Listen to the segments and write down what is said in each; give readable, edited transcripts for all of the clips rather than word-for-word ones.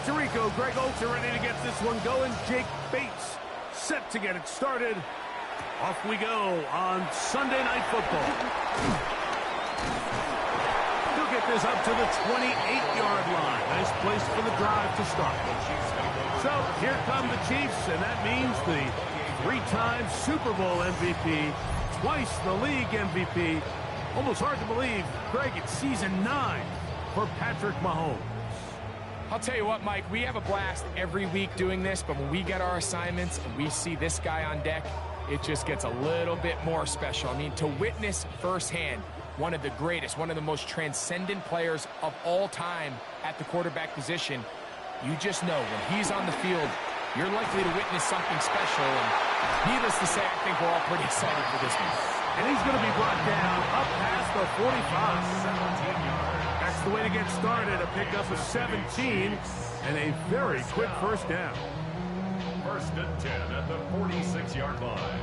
Puerto Rico. Greg Olsen ready to get this one going. Jake Bates set to get it started. Off we go on Sunday Night Football. He'll get this up to the 28-yard line. Nice place for the drive to start. So here come the Chiefs, and that means the three-time Super Bowl MVP, twice the league MVP. Almost hard to believe, Greg, it's season 9 for Patrick Mahomes. I'll tell you what, Mike, we have a blast every week doing this, but when we get our assignments and we see this guy on deck, it just gets a little bit more special. I mean, to witness firsthand one of the greatest, one of the most transcendent players of all time at the quarterback position, you just know when he's on the field, you're likely to witness something special. And needless to say, I think we're all pretty excited for this one. And he's going to be brought down up past the 45. That's the way to get started, a pickup of 17 and a very quick first down. First and 10 at the 46-yard line.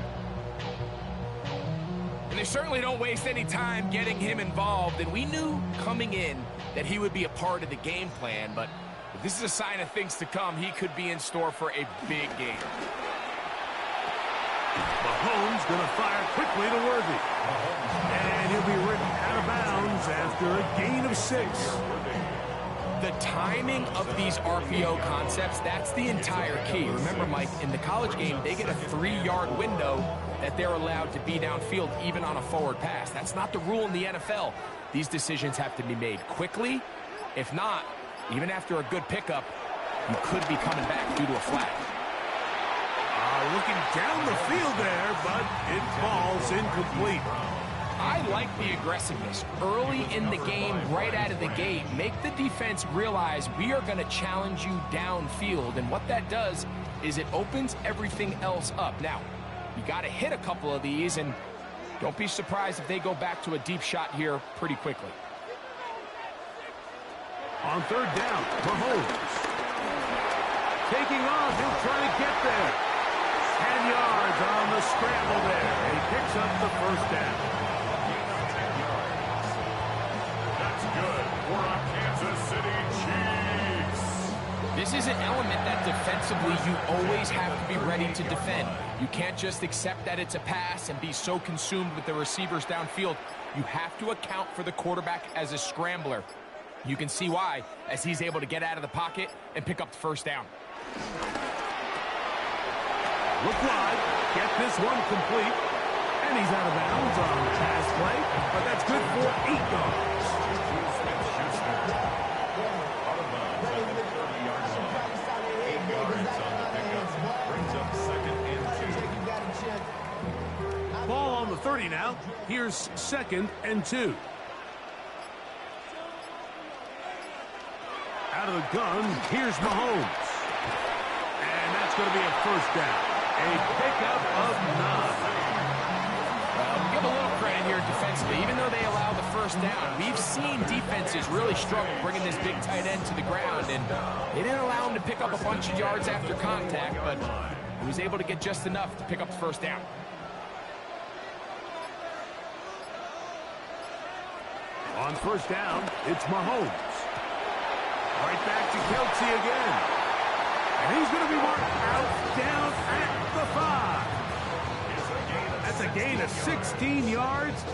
And they certainly don't waste any time getting him involved. And we knew coming in that he would be a part of the game plan. But if this is a sign of things to come, he could be in store for a big game. Mahomes going to fire quickly to Worthy. And he'll be written out of bounds after a gain of 6. The timing of these RPO concepts, that's the entire key. Remember, Mike, in the college game, they get a 3-yard window that they're allowed to be downfield even on a forward pass. That's not the rule in the NFL. These decisions have to be made quickly. If not, even after a good pickup, you could be coming back due to a flag. Looking down the field there, but it falls incomplete. I like the aggressiveness early in the game, right out of the gate. Make the defense realize we are going to challenge you downfield, and what that does is it opens everything else up. Now, you got to hit a couple of these, and don't be surprised if they go back to a deep shot here pretty quickly. On third down, Mahomes. Taking off, he'll try to get there. 10 yards on the scramble there. He picks up the first down. That's good for a Kansas City Chiefs. This is an element that defensively you always have to be ready to defend. You can't just accept that it's a pass and be so consumed with the receivers downfield. You have to account for the quarterback as a scrambler. You can see why as he's able to get out of the pocket and pick up the first down. Look wide, get this one complete, and he's out of bounds on the pass play, but that's good for 8 yards. Ball on the 30 now. Here's 2nd and 2. Out of the gun, here's Mahomes. And that's going to be a first down. A pickup of 9. We'll give a little credit here defensively. Even though they allow the first down, we've seen defenses really struggle bringing this big tight end to the ground, and they didn't allow him to pick up a bunch of yards after contact, but he was able to get just enough to pick up the first down. On first down, it's Mahomes. Right back to Kelce again. And he's going to be marked out down at the 5. That's a gain of 16 yards,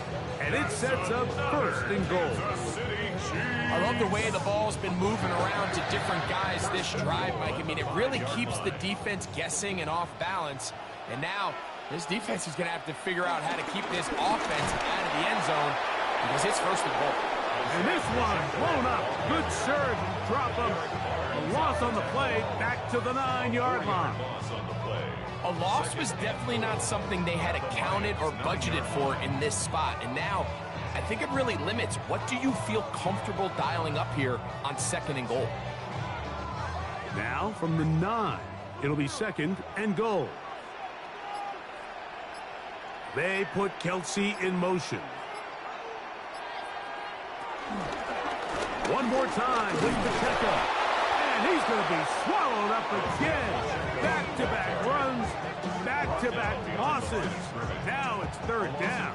and it sets up 1st and goal. I love the way the ball's been moving around to different guys this drive, Mike. I mean, it really keeps the defense guessing and off balance. And now this defense is going to have to figure out how to keep this offense out of the end zone because it's 1st and goal. And this one blown up. Good serve. Drop him. A loss on the play. Back to the 9-yard line. A loss was definitely not something they had accounted or budgeted for in this spot. And now, I think it really limits what do you feel comfortable dialing up here on 2nd and goal. Now from the 9, it'll be 2nd and goal. They put Kelce in motion. One more time with Pacheco. And he's going to be swallowed up again. Back-to-back runs, back-to-back losses. Now it's 3rd down.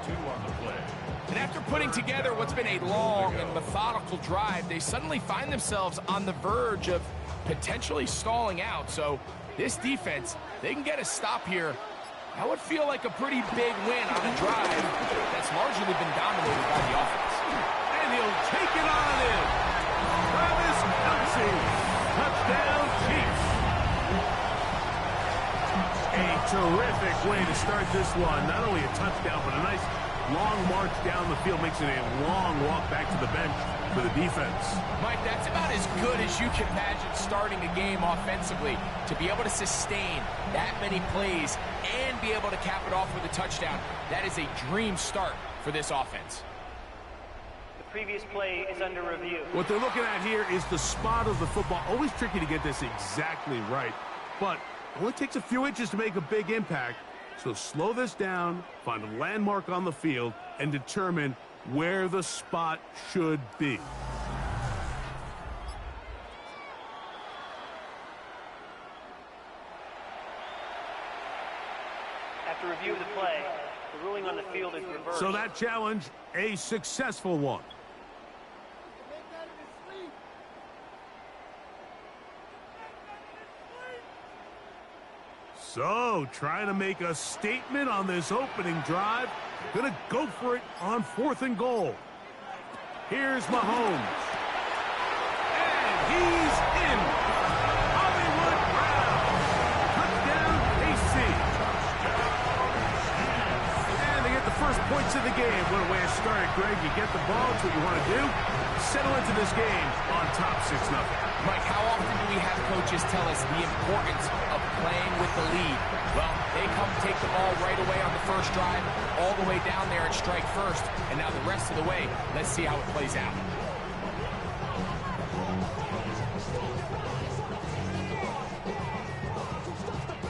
And after putting together what's been a long and methodical drive, they suddenly find themselves on the verge of potentially stalling out. So this defense, they can get a stop here. That would feel like a pretty big win on a drive that's largely been dominated by the offense. And he'll take it on in. Travis Kelce, touchdown Chiefs. A terrific way to start this one. Not only a touchdown, but a nice long march down the field. Makes it a long walk back to the bench for the defense. Mike, that's about as good as you can imagine starting a game offensively. To be able to sustain that many plays and be able to cap it off with a touchdown, that is a dream start for this offense. The previous play is under review. What they're looking at here is the spot of the football. Always tricky to get this exactly right, but it only takes a few inches to make a big impact. So slow this down, find a landmark on the field, and determine where the spot should be. After review of the play, the ruling on the field is reversed. So that challenge, a successful one. So, trying to make a statement on this opening drive. Gonna go for it on 4th and goal. Here's Mahomes. And he's in. Hollywood Browns. Touchdown, KC. And they get the first points of the game. What a way to start it, Greg. You get the ball. It's what you want to do. Settle into this game on top 6-0. Mike, how often do we have coaches tell us the importance of playing with the lead? Well, they come take the ball right away on the first drive, all the way down there and strike first, and now the rest of the way, let's see how it plays out.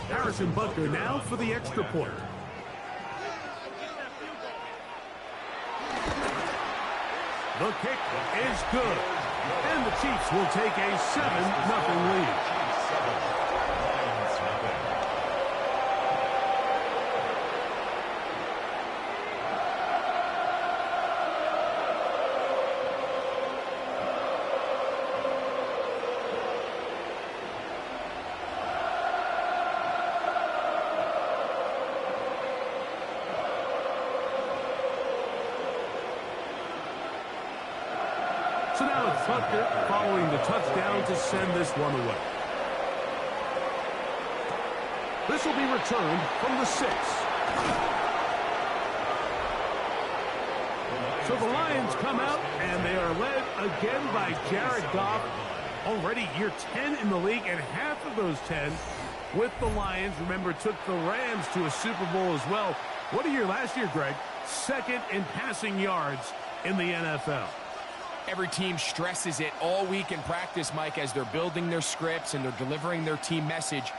Harrison Butker now for the extra point. The kick is good. And the Chiefs will take a 7-0 lead. So now it's Butker following the touchdown to send this one away. This will be returned from the 6. So the Lions come out, and they are led again by Jared Goff. Already year 10 in the league, and half of those 10 with the Lions. Remember, took the Rams to a Super Bowl as well. What a year last year, Greg. 2nd in passing yards in the NFL. Every team stresses it all week in practice, Mike, as they're building their scripts and they're delivering their team message.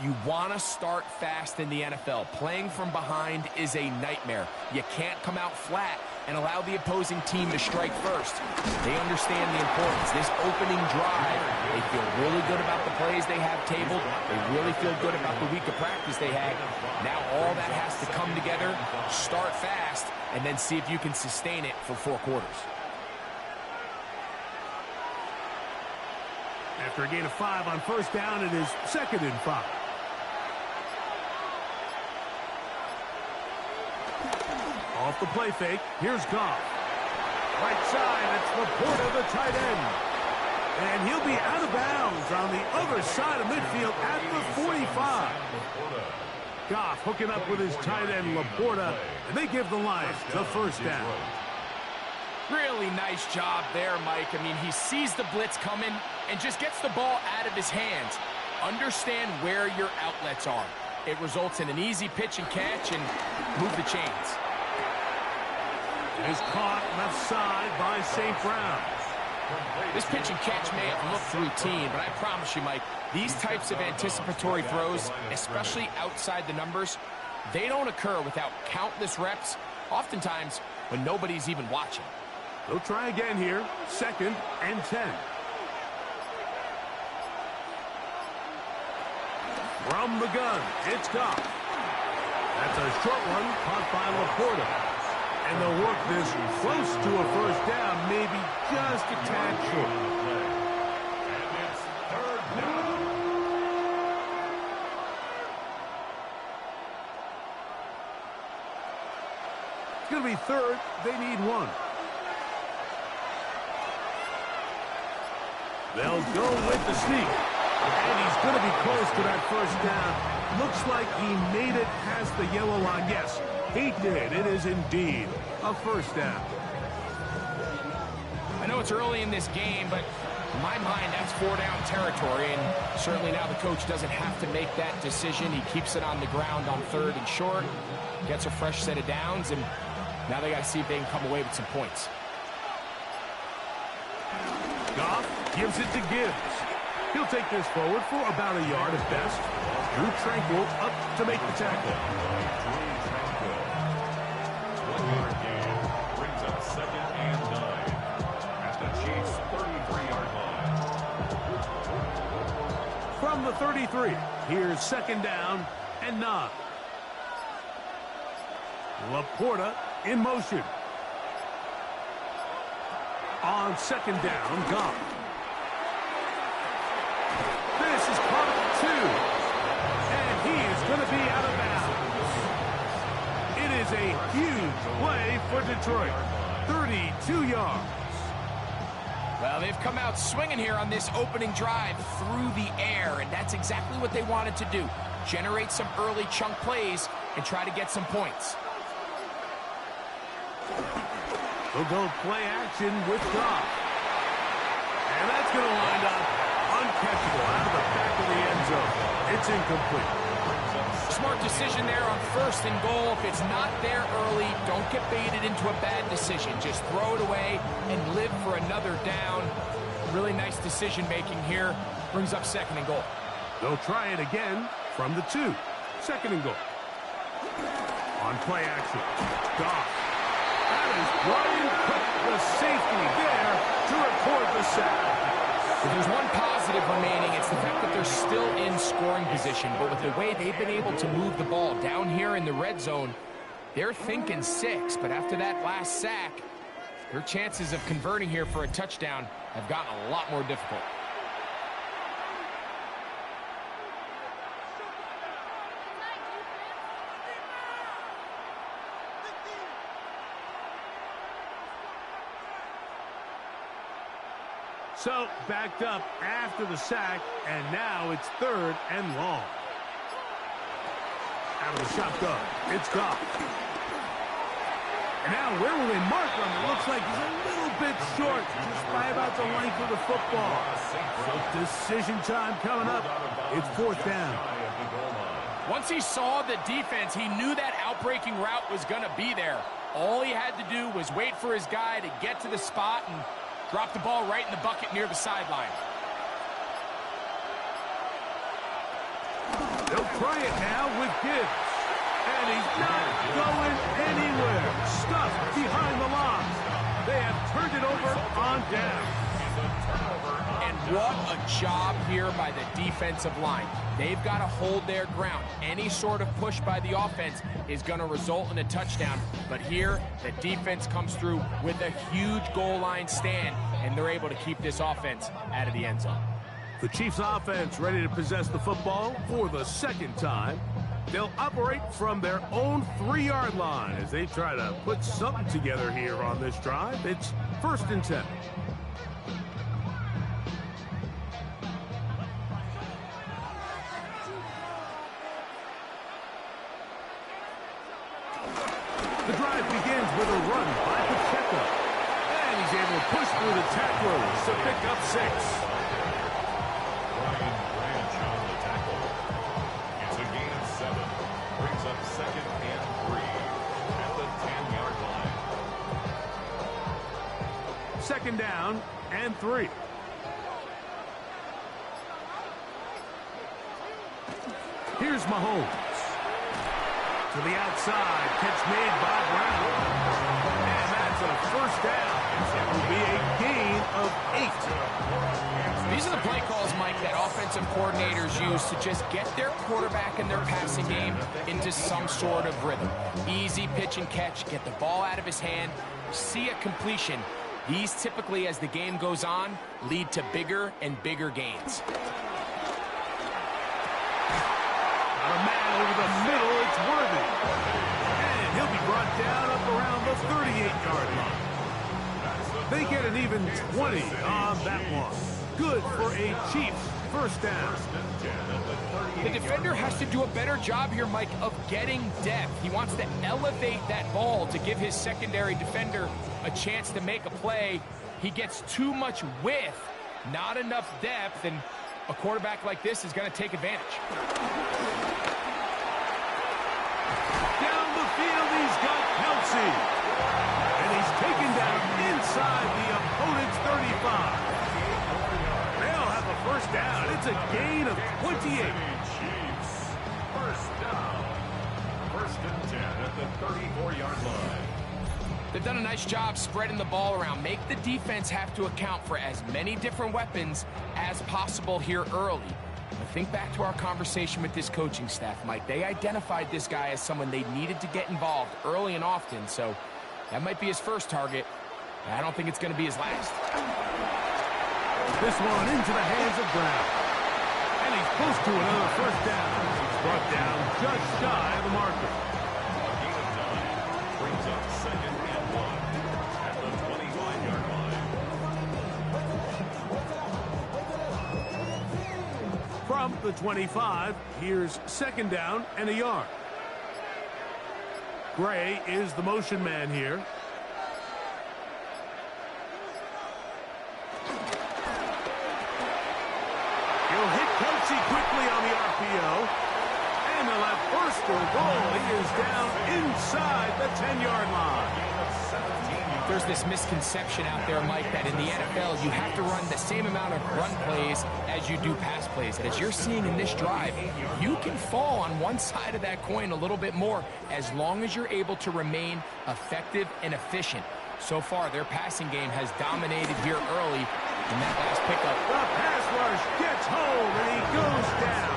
You want to start fast in the NFL. Playing from behind is a nightmare. You can't come out flat and allow the opposing team to strike first. They understand the importance. This opening drive, they feel really good about the plays they have tabled. They really feel good about the week of practice they had. Now all that has to come together, start fast, and then see if you can sustain it for 4 quarters. After a gain of 5 on first down, it is 2nd and 5. Off the play fake, here's Goff. Right side, it's Laporta, the tight end. And he'll be out of bounds on the other side of midfield at the 45. Goff hooking up with his tight end, Laporta, and they give the Lions the first down. Really nice job there, Mike. I mean, he sees the blitz coming and just gets the ball out of his hands. Understand where your outlets are. It results in an easy pitch and catch and move the chains. Is caught left side by St. Brown. This pitch and catch may have looked routine, but I promise you, Mike, these types of anticipatory throws, especially outside the numbers, they don't occur without countless reps, oftentimes when nobody's even watching. They'll try again here, 2nd and 10. From the gun, it's Goff. That's a short one, caught by Laporta. And they'll work this close to a first down, maybe just a tad short. And it's 3rd going to be third. They need one. They'll go with the sneak. And he's going to be close to that first down. Looks like he made it past the yellow line. Yes, he did. It is indeed a first down. I know it's early in this game, but in my mind, that's 4-down territory, and certainly now the coach doesn't have to make that decision. He keeps it on the ground on 3rd and short, gets a fresh set of downs, and now they got to see if they can come away with some points. Goff gives it to Gibbs. He'll take this forward for about a yard at best. Drew Tranquil up to make the tackle. One-yard gain brings up 2nd and 9 at the Chiefs' 33-yard line. From the 33, here's 2nd down and 9. Laporta in motion. On 2nd down, Goff. This is caught 2. And he is going to be out of bounds. It is a huge play for Detroit. 32 yards. Well, they've come out swinging here on this opening drive through the air, and that's exactly what they wanted to do. Generate some early chunk plays and try to get some points. They'll go play action with Goff. And that's going to wind up uncatchable out of the back of the end zone. It's incomplete. Smart decision there on 1st and goal. If it's not there early, don't get baited into a bad decision. Just throw it away and live for another down. Really nice decision-making here. Brings up 2nd and goal. They'll try it again from the 2. 2nd and goal. On play action, Goff. That is Brian Cook, the safety there to record the sack. If there's one positive remaining, it's the fact that they're still in scoring position. But with the way they've been able to move the ball down here in the red zone, they're thinking 6. But after that last sack, their chances of converting here for a touchdown have gotten a lot more difficult. So, backed up after the sack, and now it's 3rd and long. Out of the shotgun, it's Goff. And now, where will they mark him? It looks like he's a little bit short, just by about the length of the football. So, decision time coming up. It's 4th down. Once he saw the defense, he knew that outbreaking route was going to be there. All he had to do was wait for his guy to get to the spot and drop the ball right in the bucket near the sideline. They'll try it now with Gibbs. And he's not going anywhere. Stuffed behind the line. They have turned it over on down. And what a job here by the defensive line. They've got to hold their ground. Any sort of push by the offense is going to result in a touchdown. But here, the defense comes through with a huge goal line stand, and they're able to keep this offense out of the end zone. The Chiefs offense ready to possess the football for the 2nd time. They'll operate from their own 3-yard line as they try to put something together here on this drive. It's 1st and 10. The drive begins with a run by Pacheco. And he's able to push through the tacklers to pick up 6. Brian Branch on the tackle. It's a gain of 7. Brings up 2nd and 3 at the 10-yard line. 2nd down and 3. Here's Mahomes. To the outside, catch made by Brown. And that's a 1st down. It will be a gain of 8. These are the play calls, Mike, that offensive coordinators use to just get their quarterback and their passing game into some sort of rhythm. Easy pitch and catch, get the ball out of his hand, see a completion. These typically, as the game goes on, lead to bigger and bigger gains. A man over the middle, it's Worthy. And he'll be brought down up around the 28-yard line. They get an even 20 on that one. Good for a Chiefs first down. The defender has to do a better job here, Mike, of getting depth. He wants to elevate that ball to give his secondary defender a chance to make a play. He gets too much width, not enough depth, and a quarterback like this is going to take advantage. Down the field, he's got Kelsey. And he's taken down inside the opponent's 35. They'll have a first down. It's a gain of 28. Chiefs, first down. First and 10 at the 34-yard line. They've done a nice job spreading the ball around. Make the defense have to account for as many different weapons as possible here early. But think back to our conversation with this coaching staff, Mike. They identified this guy as someone they needed to get involved early and often, so that might be his first target. I don't think it's going to be his last. This one into the hands of Brown. And he's close to another first down. He's brought down just shy of the marker. A gain of 9 brings up second and 1 at the 25-yard line. From the 25, here's second down and a yard. Gray is the motion man here. He'll hit Kelsey quickly on the RPO. And they'll have first and goal. He is down inside the 10-yard line. There's this misconception out there, Mike, that in the NFL you have to run the same amount of run plays as you do pass plays. As you're seeing in this drive, you can fall on one side of that coin a little bit more as long as you're able to remain effective and efficient. So far, their passing game has dominated here early in that last pickup. The pass rush gets home, and he goes down.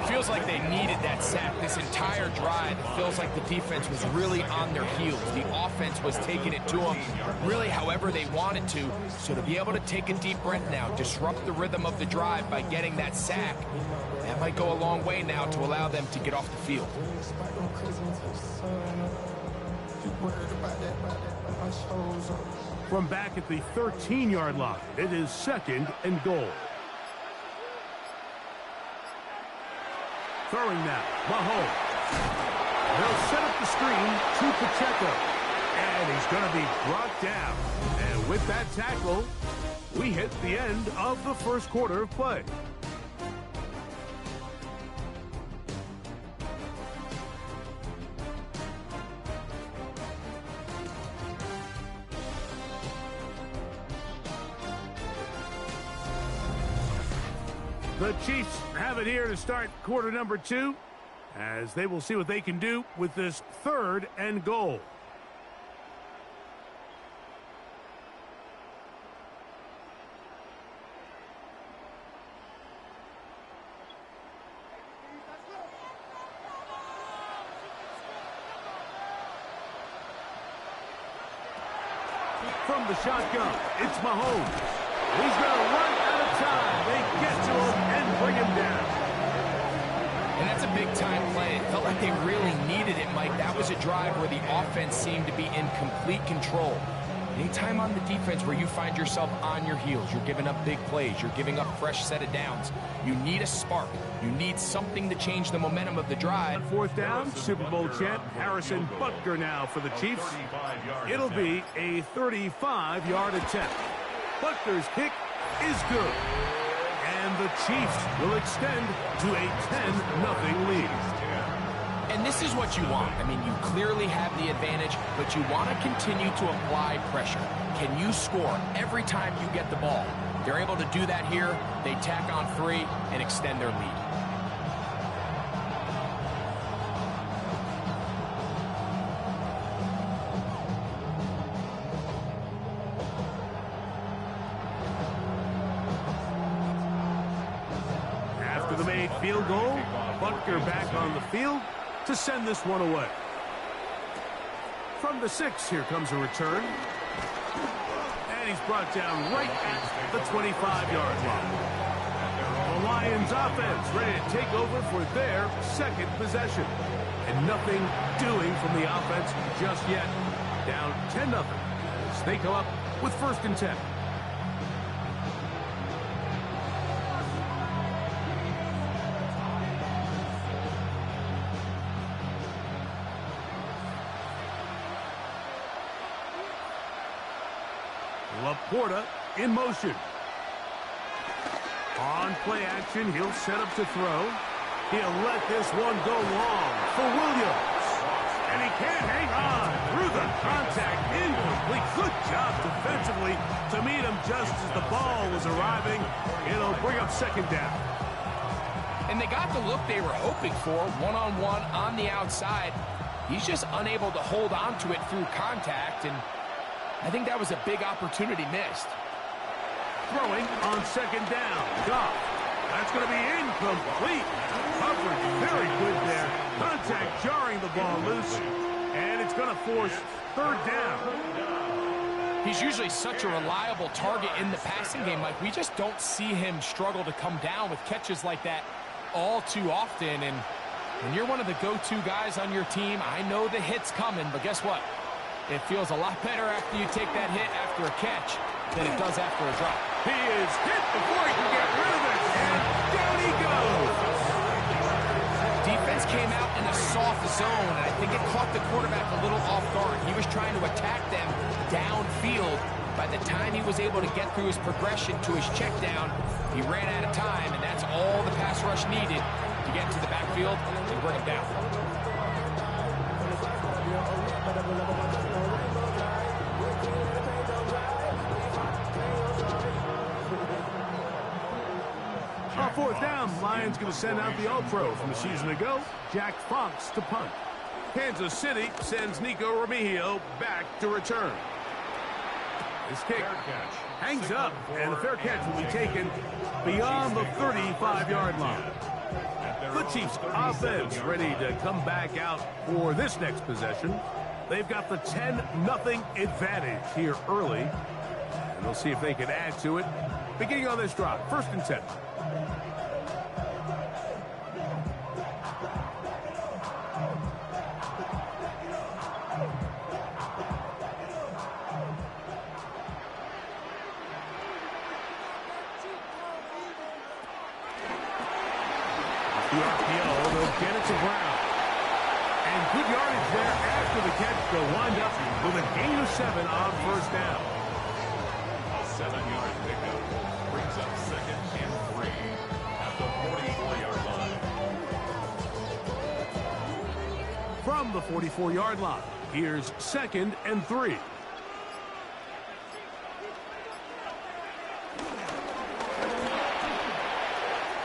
Feels like they needed that sack this entire drive. It feels like the defense was really on their heels. The offense was taking it to them really however they wanted to. So to be able to take a deep breath now, disrupt the rhythm of the drive by getting that sack, that might go a long way now to allow them to get off the field. From back at the 13-yard line, it is second and goal. Throwing now, Mahomes. They'll set up the screen to Pacheco. And he's going to be brought down. And with that tackle, we hit the end of the first quarter of play. The Chiefs have it here to start quarter number 2, as they will see what they can do with this third and goal. From the shotgun, it's Mahomes. He's going to run out of time. They get to him and bring him down. And that's a big-time play. It felt like they really needed it, Mike. That was a drive where the offense seemed to be in complete control. Anytime on the defense where you find yourself on your heels, you're giving up big plays, you're giving up fresh set of downs, you need a spark. You need something to change the momentum of the drive. Fourth down, Super Bowl champ Harrison Butker now for the Chiefs. It'll be a 35-yard attempt. Butker's kick is good. And the Chiefs will extend to a 10-0 lead. And this is what you want. I mean, you clearly have the advantage, but you want to continue to apply pressure. Can you score every time you get the ball? They're able to do that here. They tack on 3 and extend their lead. After the made field goal, Butker back on the field to send this one away. From the 6, here comes a return. And he's brought down right at the 25-yard line. The Lions offense ready to take over for their second possession. And nothing doing from the offense just yet. down 10-0 as they come up with 1st and 10. Laporta in motion. On play action, he'll set up to throw. He'll let this one go long for Williams. And he can't hang on through the contact. Incomplete. Good job defensively to meet him just as the ball was arriving. It'll bring up 2nd down. And they got the look they were hoping for, one-on-one on the outside. He's just unable to hold on to it through contact, and I think that was a big opportunity missed. Throwing on 2nd down. Goff. That's going to be incomplete. Coverage very good there. Contact jarring the ball loose. And it's going to force 3rd down. He's usually such a reliable target in the passing game. Like, we just don't see him struggle to come down with catches like that all too often. And when you're one of the go-to guys on your team, I know the hit's coming, but guess what? It feels a lot better after you take that hit after a catch than it does after a drop. He is hit before he can get rid of it, and down he goes. Defense came out in a soft zone, and I think it caught the quarterback a little off guard. He was trying to attack them downfield. By the time he was able to get through his progression to his check down, he ran out of time, and that's all the pass rush needed to get into the backfield and bring him down. On 4th down, Lions going to send out the All-Pro from a season ago, Jack Fox, to punt. Kansas City sends Nico Remigio back to return. This kick hangs up, and the fair catch will be taken beyond the 35-yard line. The Chiefs offense ready to come back out for this next possession. They've got the 10-0 advantage here early, and they'll see if they can add to it. Beginning on this drive, 1st and 10. The RPO, they'll get it to Brown. And good yardage there after the catch. They'll wind up with a gain of 7 on 1st down. A 7-yard pickup brings up 2nd and 3 at the 44-yard line. From the 44-yard line, here's 2nd and 3.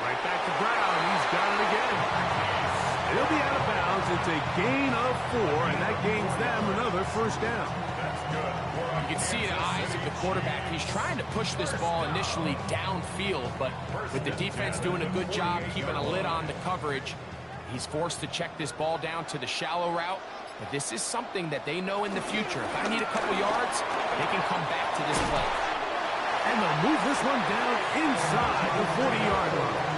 Right back to Brown. He's got it again. He'll be out of bounds. It's a gain of 4, and that gains them another 1st down. That's good. You can see the eyes of the quarterback. He's trying to push this ball initially downfield, but with the defense doing a good job keeping a lid on the coverage, he's forced to check this ball down to the shallow route. But this is something that they know in the future. If I need a couple yards, they can come back to this play. And they'll move this one down inside the 40-yard line.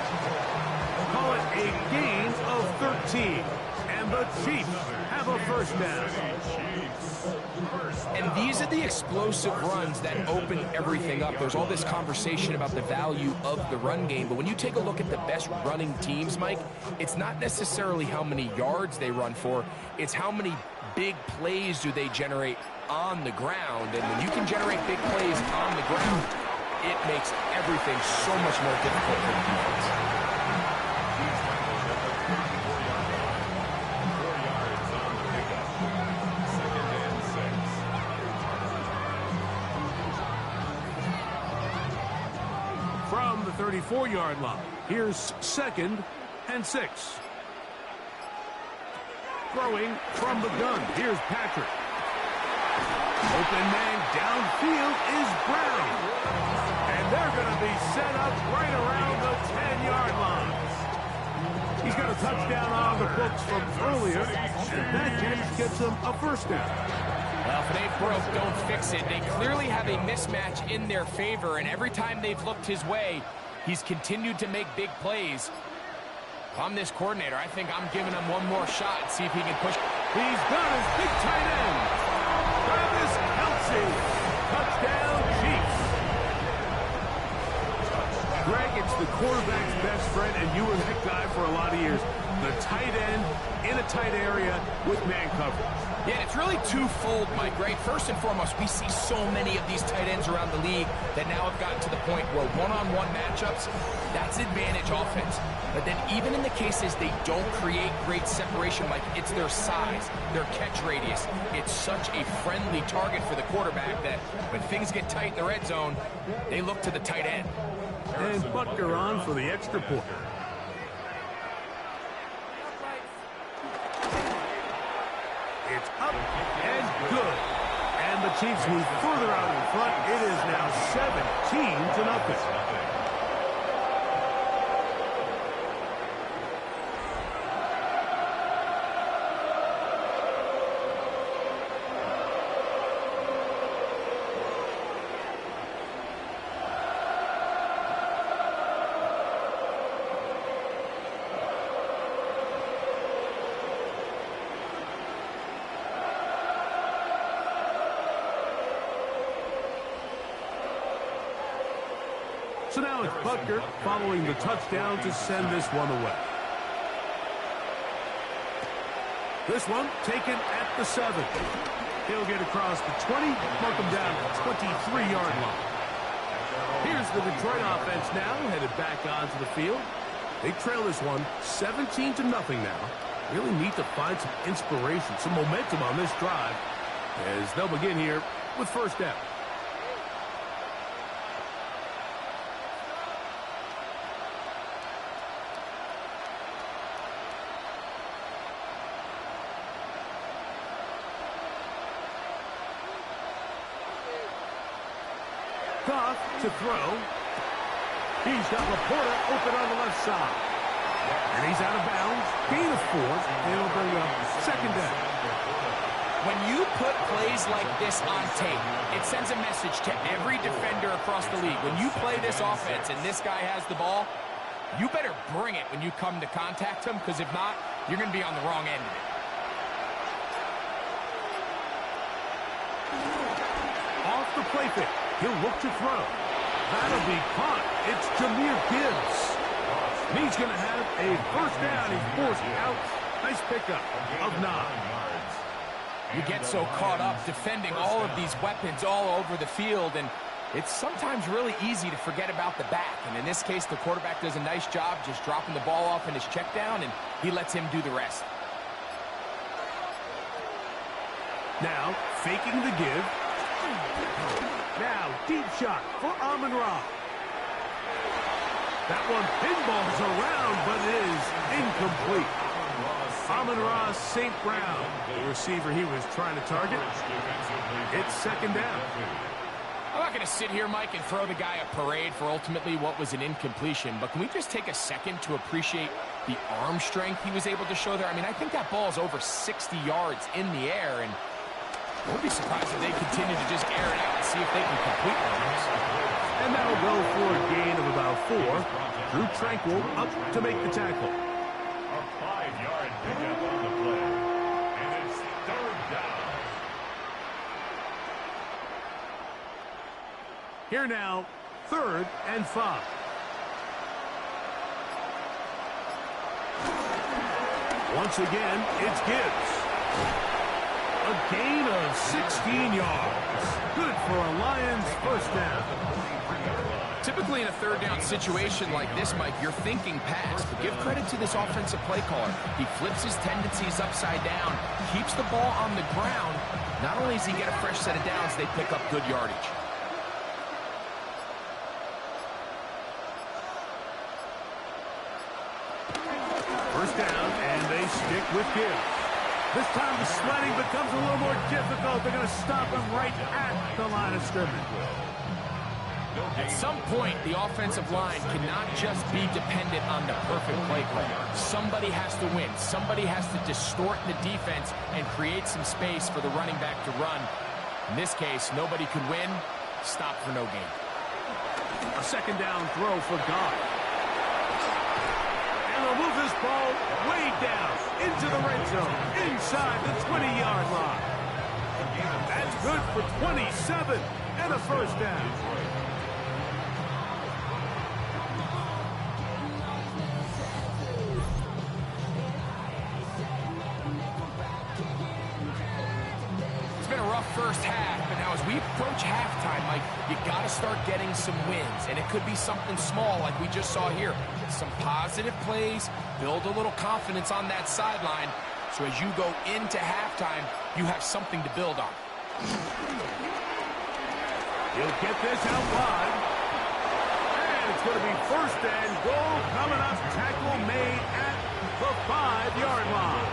Call it a gain of 13. And the Chiefs have a 1st down. And these are the explosive runs that open everything up. There's all this conversation about the value of the run game, but when you take a look at the best running teams, Mike, it's not necessarily how many yards they run for, it's how many big plays do they generate on the ground. And when you can generate big plays on the ground, it makes everything so much more difficult for the defense. From the 34-yard line, here's 2nd and 6. Throwing from the gun, here's Patrick. Open man downfield is Brown. And they're going to be set up right around the 10-yard line. He's got a touchdown on the books from earlier, and that catch gets him a 1st down. Well, if it ain't broke, don't fix it. They clearly have a mismatch in their favor, and every time they've looked his way, he's continued to make big plays. If I'm this coordinator, I think I'm giving him one more shot and see if he can push. He's got his big tight end. three. Touchdown, Chiefs. Greg, it's the quarterback's best friend, and you were that guy for a lot of years. The tight end in a tight area with man coverage. Yeah, it's really twofold, Mike, right? First and foremost, we see so many of these tight ends around the league that now have gotten to the point where one-on-one matchups, that's advantage offense. But then even in the cases they don't create great separation, Mike, it's their size, their catch radius. It's such a friendly target for the quarterback that when things get tight in the red zone, they look to the tight end. And Butker on for the extra point. It's up and good. And the Chiefs move further out in front. It is now 17-0. So now it's Butker following the touchdown to send this one away. This one taken at the 7. He'll get across the 20, mark him down at the 23-yard line. Here's the Detroit offense now, headed back onto the field. They trail this one 17-0 now. Really need to find some inspiration, some momentum on this drive as they'll begin here with first down. Goff to throw. He's got Laporta open on the left side. And he's out of bounds. Gain of 4. It'll bring up second down. When you put plays like this on tape, it sends a message to every defender across the league. When you play this offense and this guy has the ball, you better bring it when you come to contact him, because if not, you're going to be on the wrong end of it. Off the play fake. He'll look to throw. That'll be caught. It's Jahmyr Gibbs. And he's going to have a first down. He's forced out. Nice pickup of 9. You get so caught up defending all of these weapons all over the field, and it's sometimes really easy to forget about the back. And in this case, the quarterback does a nice job just dropping the ball off in his check down, and he lets him do the rest. Now, faking the give. Now, deep shot for Amon-Ra. That one pinballs around, but it is incomplete. Amon-Ra St. Brown, the receiver he was trying to target. It's second down. I'm not going to sit here, Mike, and throw the guy a parade for ultimately what was an incompletion, but can we just take a second to appreciate the arm strength he was able to show there? I mean, I think that ball is over 60 yards in the air, and I would be surprised if they continue to just air it out and see if they can complete one of those. And that'll go for a gain of about 4. Drew Tranquill up to make the tackle. A 5-yard pickup on the play. And it's third down. Here now, 3rd and 5. Once again, it's Gibbs. A gain of 16 yards. Good for a Lions first down. Typically in a third down situation like this, Mike, you're thinking pass, but give credit to this offensive play caller. He flips his tendencies upside down, keeps the ball on the ground. Not only does he get a fresh set of downs, they pick up good yardage. First down, and they stick with Gibbs. This time the sledding becomes a little more difficult. They're going to stop him right at the line of scrimmage. At some point, the offensive line cannot just be dependent on the perfect play call. Somebody has to win. Somebody has to distort the defense and create some space for the running back to run. In this case, nobody could win. Stop for no gain. A second down throw for Goff. And they'll move this ball way down into the red zone, inside the 20-yard line. That's good for 27 and a first down. First half, but now as we approach halftime, Mike, you got to start getting some wins, and it could be something small like we just saw here. Some positive plays, build a little confidence on that sideline, so as you go into halftime, you have something to build on. He'll get this out wide, and it's going to be first and goal coming up. Tackle made at the 5-yard line.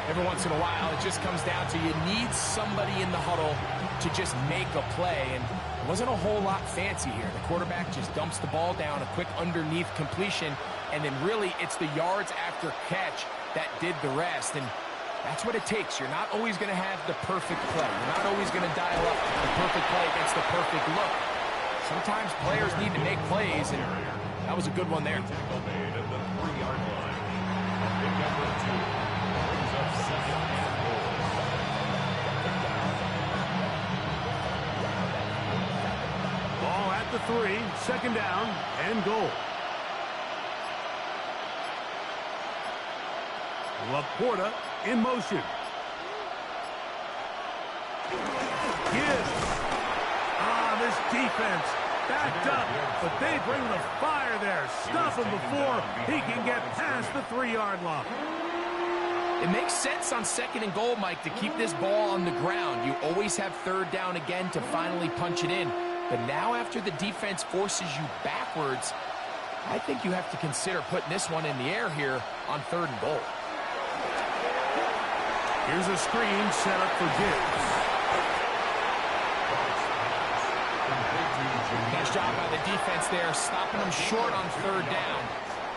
Every once in a while, it just comes down to you need somebody in the huddle to just make a play, and it wasn't a whole lot fancy here. The quarterback just dumps the ball down, a quick underneath completion, and then really it's the yards after catch that did the rest, and that's what it takes. You're not always going to have the perfect play. You're not always going to dial up the perfect play against the perfect look. Sometimes players need to make plays, and that was a good one there. Tackle made at the 3-yard line. Pick number 2. Ball at the 3, second down and goal. Laporta in motion. Gibbs. This defense backed up, but they bring the fire there. Stop him before he can get past the 3-yard line. It makes sense on second and goal, Mike, to keep this ball on the ground. You always have third down again to finally punch it in. But now after the defense forces you backwards, I think you have to consider putting this one in the air here on third and goal. Here's a screen set up for Gibbs. Nice job by the defense there, stopping them short on third down.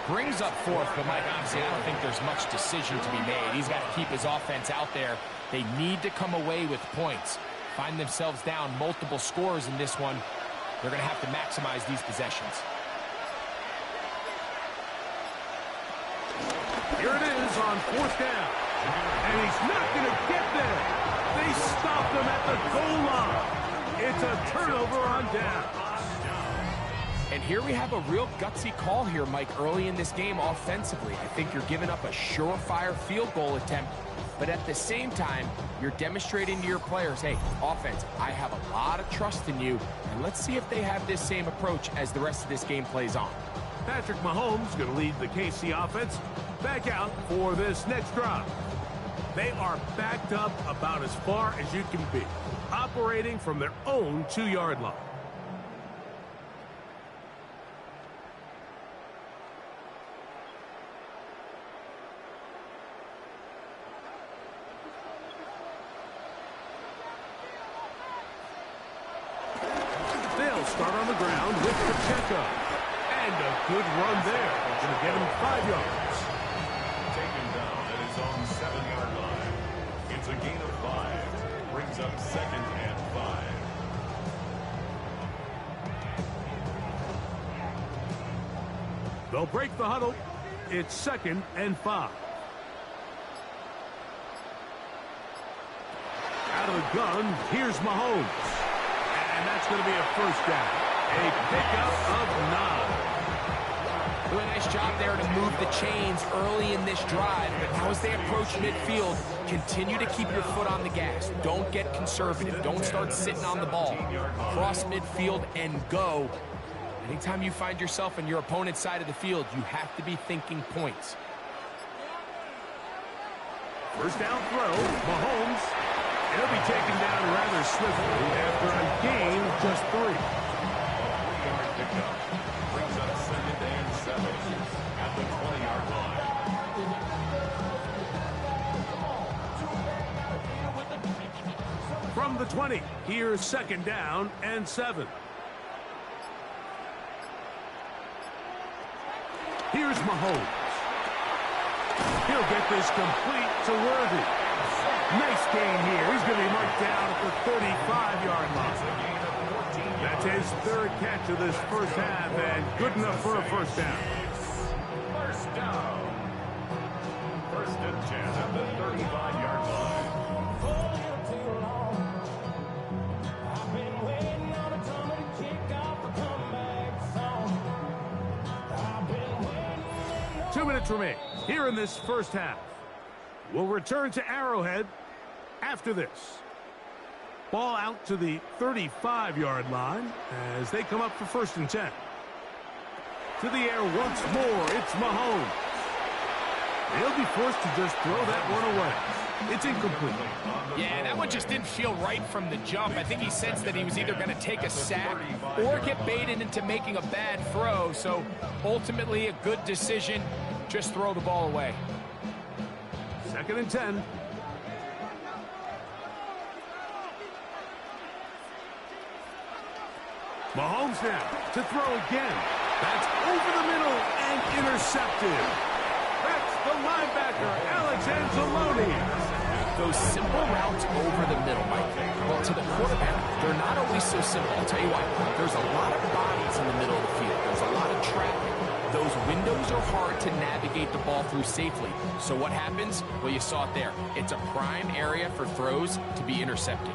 Brings up fourth, but Mike, honestly, I don't think there's much decision to be made. He's got to keep his offense out there. They need to come away with points. Find themselves down multiple scores in this one. They're going to have to maximize these possessions. Here it is on fourth down. And he's not going to get there. They stopped him at the goal line. It's a turnover on down. And here we have a real gutsy call here, Mike, early in this game offensively. I think you're giving up a surefire field goal attempt, but at the same time, you're demonstrating to your players, hey, offense, I have a lot of trust in you, and let's see if they have this same approach as the rest of this game plays on. Patrick Mahomes going to lead the KC offense back out for this next drive. They are backed up about as far as you can be, operating from their own 2-yard line. Start on the ground with Pacheco. And a good run there. Going to get him 5 yards. Taken down at his own 7-yard line. It's a gain of 5. Brings up second and 5. They'll break the huddle. It's second and 5. Out of the gun, here's Mahomes. And that's going to be a first down. A pickup of 9. Really nice job there to move the chains early in this drive. But now as they approach midfield, continue to keep your foot on the gas. Don't get conservative. Don't start sitting on the ball. Cross midfield and go. Anytime you find yourself on your opponent's side of the field, you have to be thinking points. First down throw, Mahomes. He'll be taken down rather swiftly after a gain of just 3. 3-yard pickup brings up second and 7 at the 20-yard line. From the 20, here's second down and 7. Here's Mahomes. He'll get this complete to Worthy. Nice gain here. He's going to be marked down at the 35-yard line. That's his 3rd catch of this first half, and good enough for a first down. First down. First and 10 at the 35-yard line. 2 minutes remain here in this first half. We'll return to Arrowhead after this. Ball out to the 35-yard line as they come up for 1st and 10. To the air once more, it's Mahomes. They'll be forced to just throw that one away. It's incomplete. Yeah, that one just didn't feel right from the jump. I think he sensed that he was either going to take a sack or get baited into making a bad throw. So ultimately a good decision. Just throw the ball away. 2nd and 10. Mahomes now to throw again. That's over the middle and intercepted. That's the linebacker, Alex Anzalone. Those simple routes over the middle, Mike. Well, to the quarterback, they're not always so simple. I'll tell you what, there's a lot of bodies in the middle of the field. There's a lot of traffic. Those windows are hard to navigate the ball through safely. So what happens? Well, you saw it there. It's a prime area for throws to be intercepted.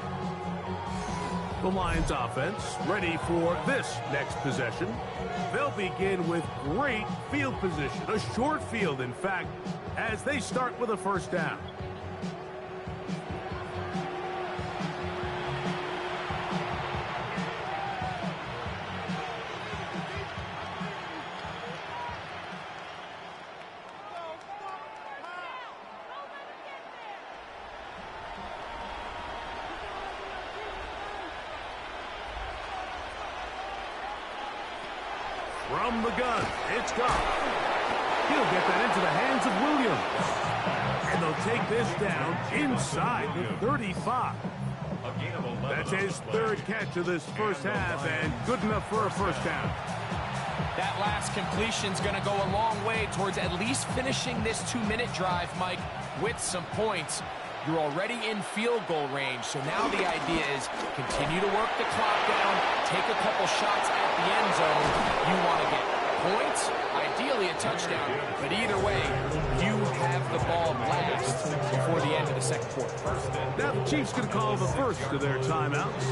The Lions offense ready for this next possession. They'll begin with great field position, a short field, in fact, as they start with a 1st down. From the gun, it's gone. He'll get that into the hands of Williams. And they'll take this down inside the 35. That's his 3rd catch of this first half, and good enough for a 1st down. That last completion's going to go a long way towards at least finishing this 2-minute drive, Mike, with some points. You're already in field goal range, so now the idea is continue to work the clock down, take a couple shots at the end zone. You want to get points, ideally a touchdown, but either way, you have the ball last before the end of the 2nd quarter. Now the Chiefs can call the first of their timeouts.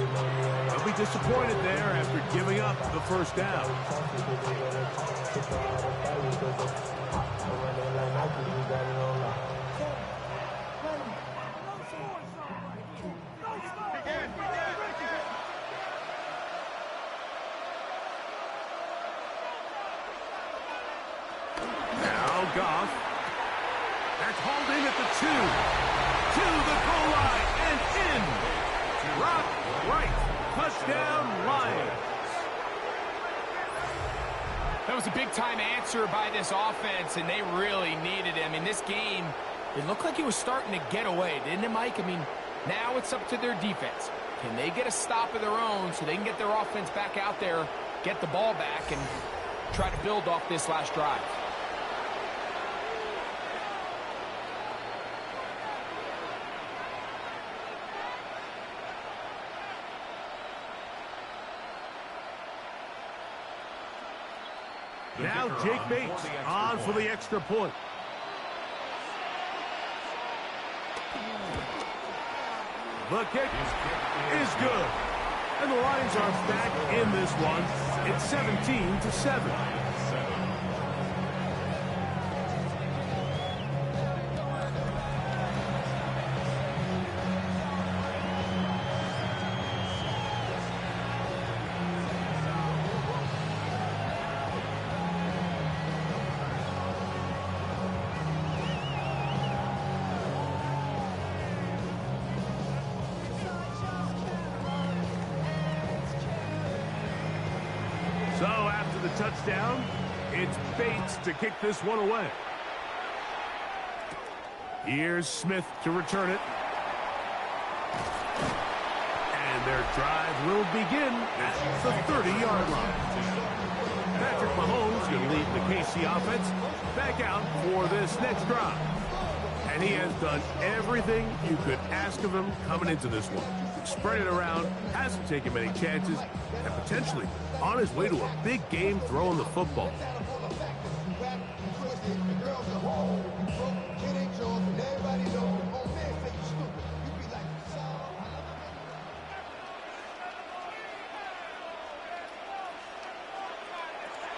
They'll be disappointed there after giving up the 1st down. Goff. That's hauled in at the 2. To the goal line and in. Rock right. Touchdown, Lions. That was a big-time answer by this offense, and they really needed it. I mean, this game, it looked like it was starting to get away, didn't it, Mike? I mean, now it's up to their defense. Can they get a stop of their own so they can get their offense back out there, get the ball back, and try to build off this last drive? Now Jake Bates on for the extra point. The kick is good. And the Lions are back in this one. It's 17-7. So after the touchdown, it's Bates to kick this one away. Here's Smith to return it. And their drive will begin at the 30-yard line. Patrick Mahomes going to lead the KC offense back out for this next drive. And he has done everything you could ask of him coming into this one. Spread it around, hasn't taken many chances, and potentially on his way to a big game throwing the football.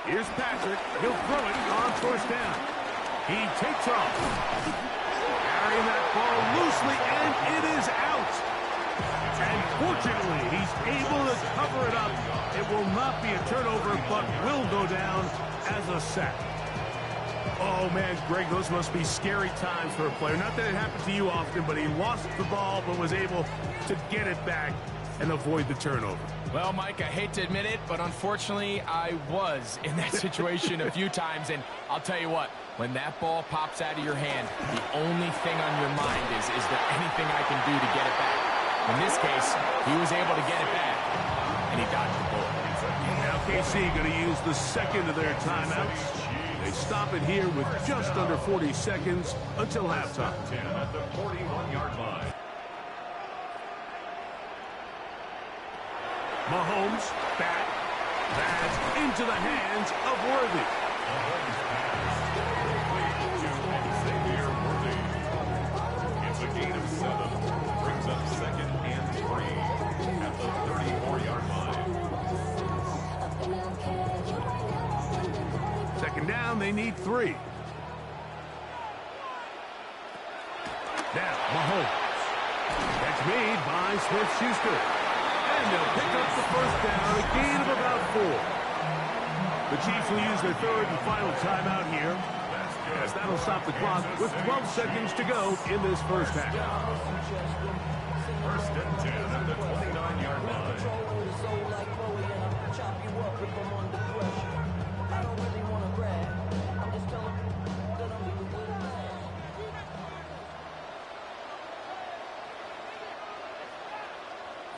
Here's Patrick. He'll throw it on 1st down. He takes off. Carrying that ball loosely, and it is out. And fortunately, he's able to cover it up. It will not be a turnover, but will go down as a sack. Oh, man, Greg, those must be scary times for a player. Not that it happened to you often, but he lost the ball but was able to get it back and avoid the turnover. Well, Mike, I hate to admit it, but unfortunately, I was in that situation a few times. And I'll tell you what, when that ball pops out of your hand, the only thing on your mind is there anything I can do to get it back? In this case, he was able to get it back, and he dodged the bullet. Now KC going to use the second of their timeouts. They stop it here with just under 40 seconds until halftime. 10 at the 41-yard line. Mahomes back. That's into the hands of Worthy. Mahomes pass. To Xavier Worthy. It's a gain of 7. Brings up second and 3 at the 34-yard line. Second down, they need 3. Now, Mahomes. That's made by Smith-Schuster. And they'll pick up the first down, a gain of about 4. The Chiefs will use their third and final timeout here, as that'll stop the clock with 12 seconds to go in this first half. First and 10 at the 29-yard line.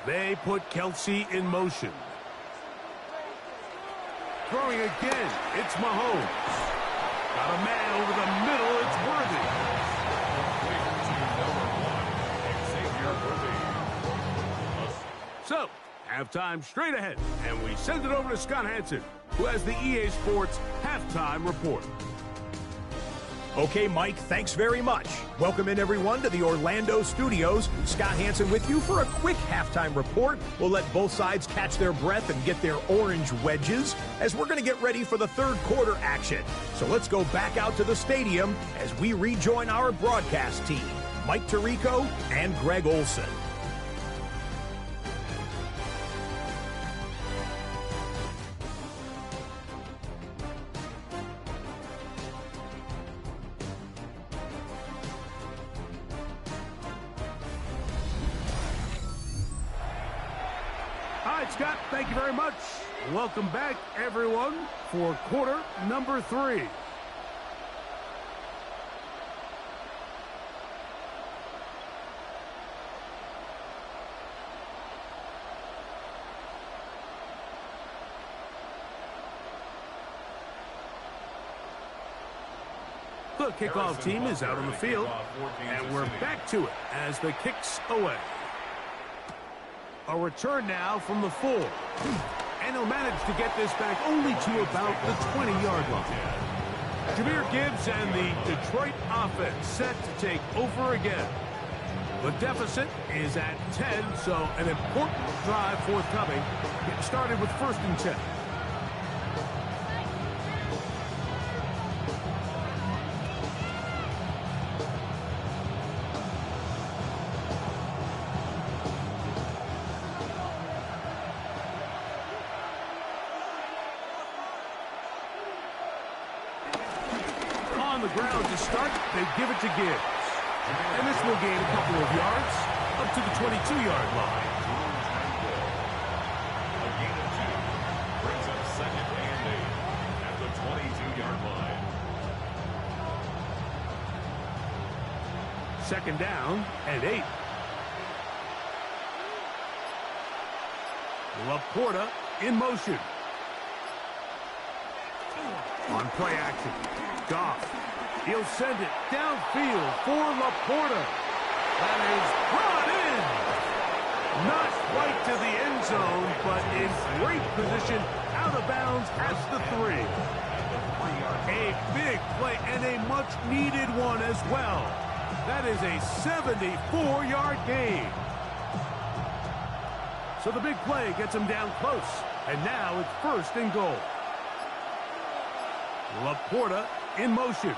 They put Kelsey in motion. Throwing again, it's Mahomes. Got a man over the middle, it's Worthy. So, halftime straight ahead, and we send it over to Scott Hansen, who has the EA Sports halftime report. Okay, Mike, thanks very much. Welcome in, everyone, to the Orlando studios. Scott Hansen with you for a quick halftime report. We'll let both sides catch their breath and get their orange wedges as we're going to get ready for the third quarter action. So let's go back out to the stadium as we rejoin our broadcast team, Mike Tirico and Greg Olson. All right, Scott, thank you very much. Welcome back, everyone, for quarter number 3. The kickoff team is out on the field, and we're back to it as the kick's away. A return now from the 4. And he'll manage to get this back only to about the 20-yard line. Jahmyr Gibbs and the Detroit offense set to take over again. The deficit is at 10, so an important drive forthcoming. Get started with 1st and 10. On the ground to start, they give it to Gibbs. And this will gain a couple of yards up to the 22-yard line. A gain of 2 brings up second and 8 at the 22-yard line. Second down and 8. Laporta in motion. On play action. Goff. He'll send it downfield for Laporta. That is brought in. Not quite to the end zone, but in great position out of bounds at the 3. A big play and a much-needed one as well. That is a 74-yard gain. So the big play gets him down close. And now it's 1st and goal. Laporta in motion.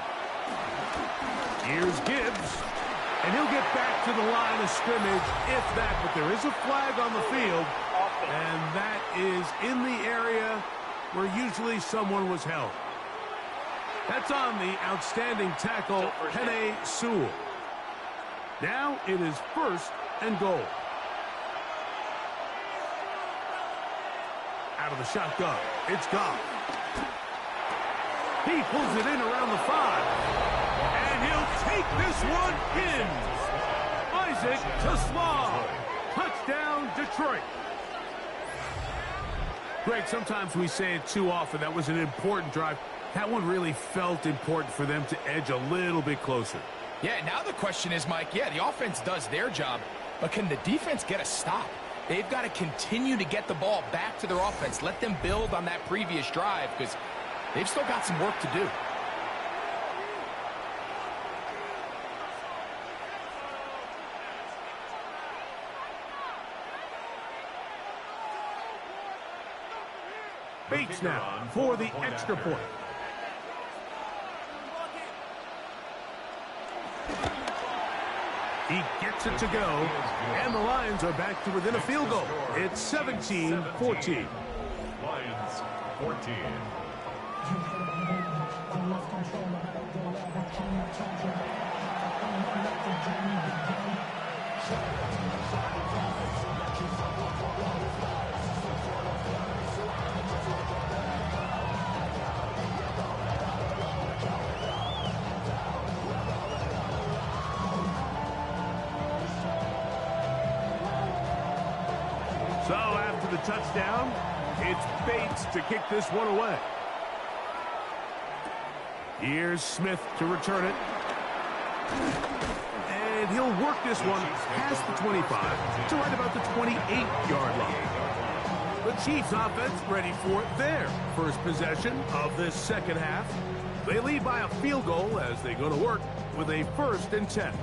Here's Gibbs. And he'll get back to the line of scrimmage, if that. But there is a flag on the field, and that is in the area where usually someone was held. That's on the outstanding tackle, Penei Sewell. Now it is 1st and goal. Out of the shotgun, it's Goff. He pulls it in around the 5. And he'll take this one in. Isaac Toslaw. Touchdown, Detroit. Greg, sometimes we say it too often. That was an important drive. That one really felt important for them to edge a little bit closer. Yeah, now the question is, Mike, yeah, the offense does their job, but can the defense get a stop? They've got to continue to get the ball back to their offense. Let them build on that previous drive because they've still got some work to do. Bates now for the extra point. He gets it to go, and the Lions are back to within a field goal. It's 17-14. Lions 14. So after the touchdown, it's Bates to kick this one away. Here's Smith to return it. And he'll work this one past the 25 to right about the 28-yard line. The Chiefs offense ready for their first possession of this second half. They lead by a field goal as they go to work with a 1st and 10.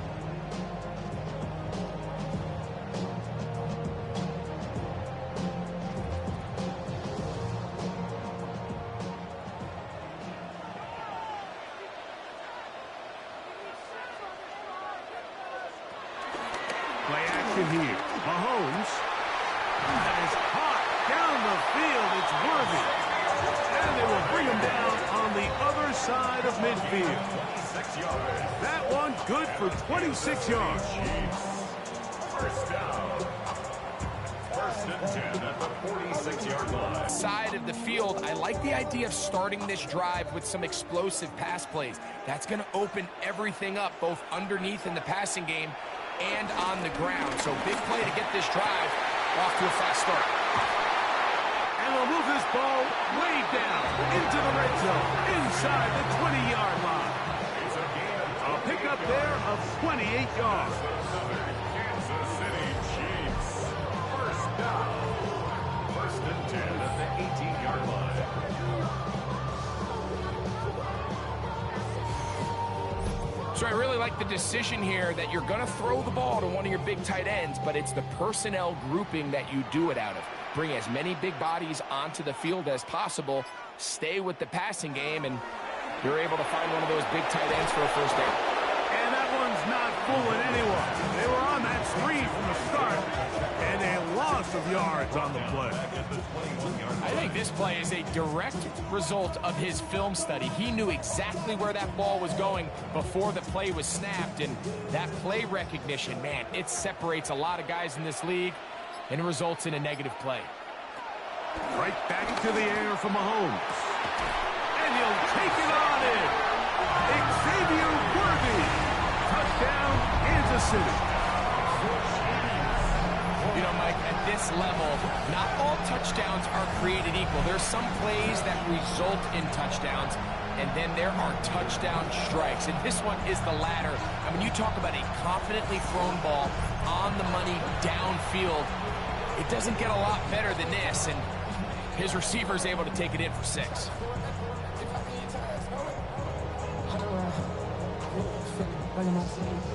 Play action here. Mahomes is hot down the field. It's Worthy. And they will bring him down on the other side of midfield. 26 yards. That one good for 26 yards. First down. 1st and 10 at the 46-yard line. Side of the field, I like the idea of starting this drive with some explosive pass plays. That's going to open everything up, both underneath in the passing game and on the ground. So big play to get this drive off to a fast start. And they'll move this ball way down into the red zone, inside the 20-yard line. A pickup there of 28 yards. Kansas City Chiefs. First down. 1st and 10 at the 18-yard line. So I really like the decision here that you're going to throw the ball to one of your big tight ends, but it's the personnel grouping that you do it out of. Bring as many big bodies onto the field as possible, stay with the passing game, and you're able to find one of those big tight ends for a first down. And that one's not fooling anyone. They were on that screen from the start, and a loss of yards on the play. I think this play is a direct result of his film study. He knew exactly where that ball was going before the play was snapped, and that play recognition, man, it separates a lot of guys in this league and results in a negative play. Right back to the air for Mahomes. And he'll take it on in. Xavier Worthy. Touchdown, Kansas City. You know, Mike, at this level, not all touchdowns are created equal. There's some plays that result in touchdowns, and then there are touchdown strikes. And this one is the latter. And when you talk about a confidently thrown ball on the money downfield, it doesn't get a lot better than this. And his receiver is able to take it in for 6.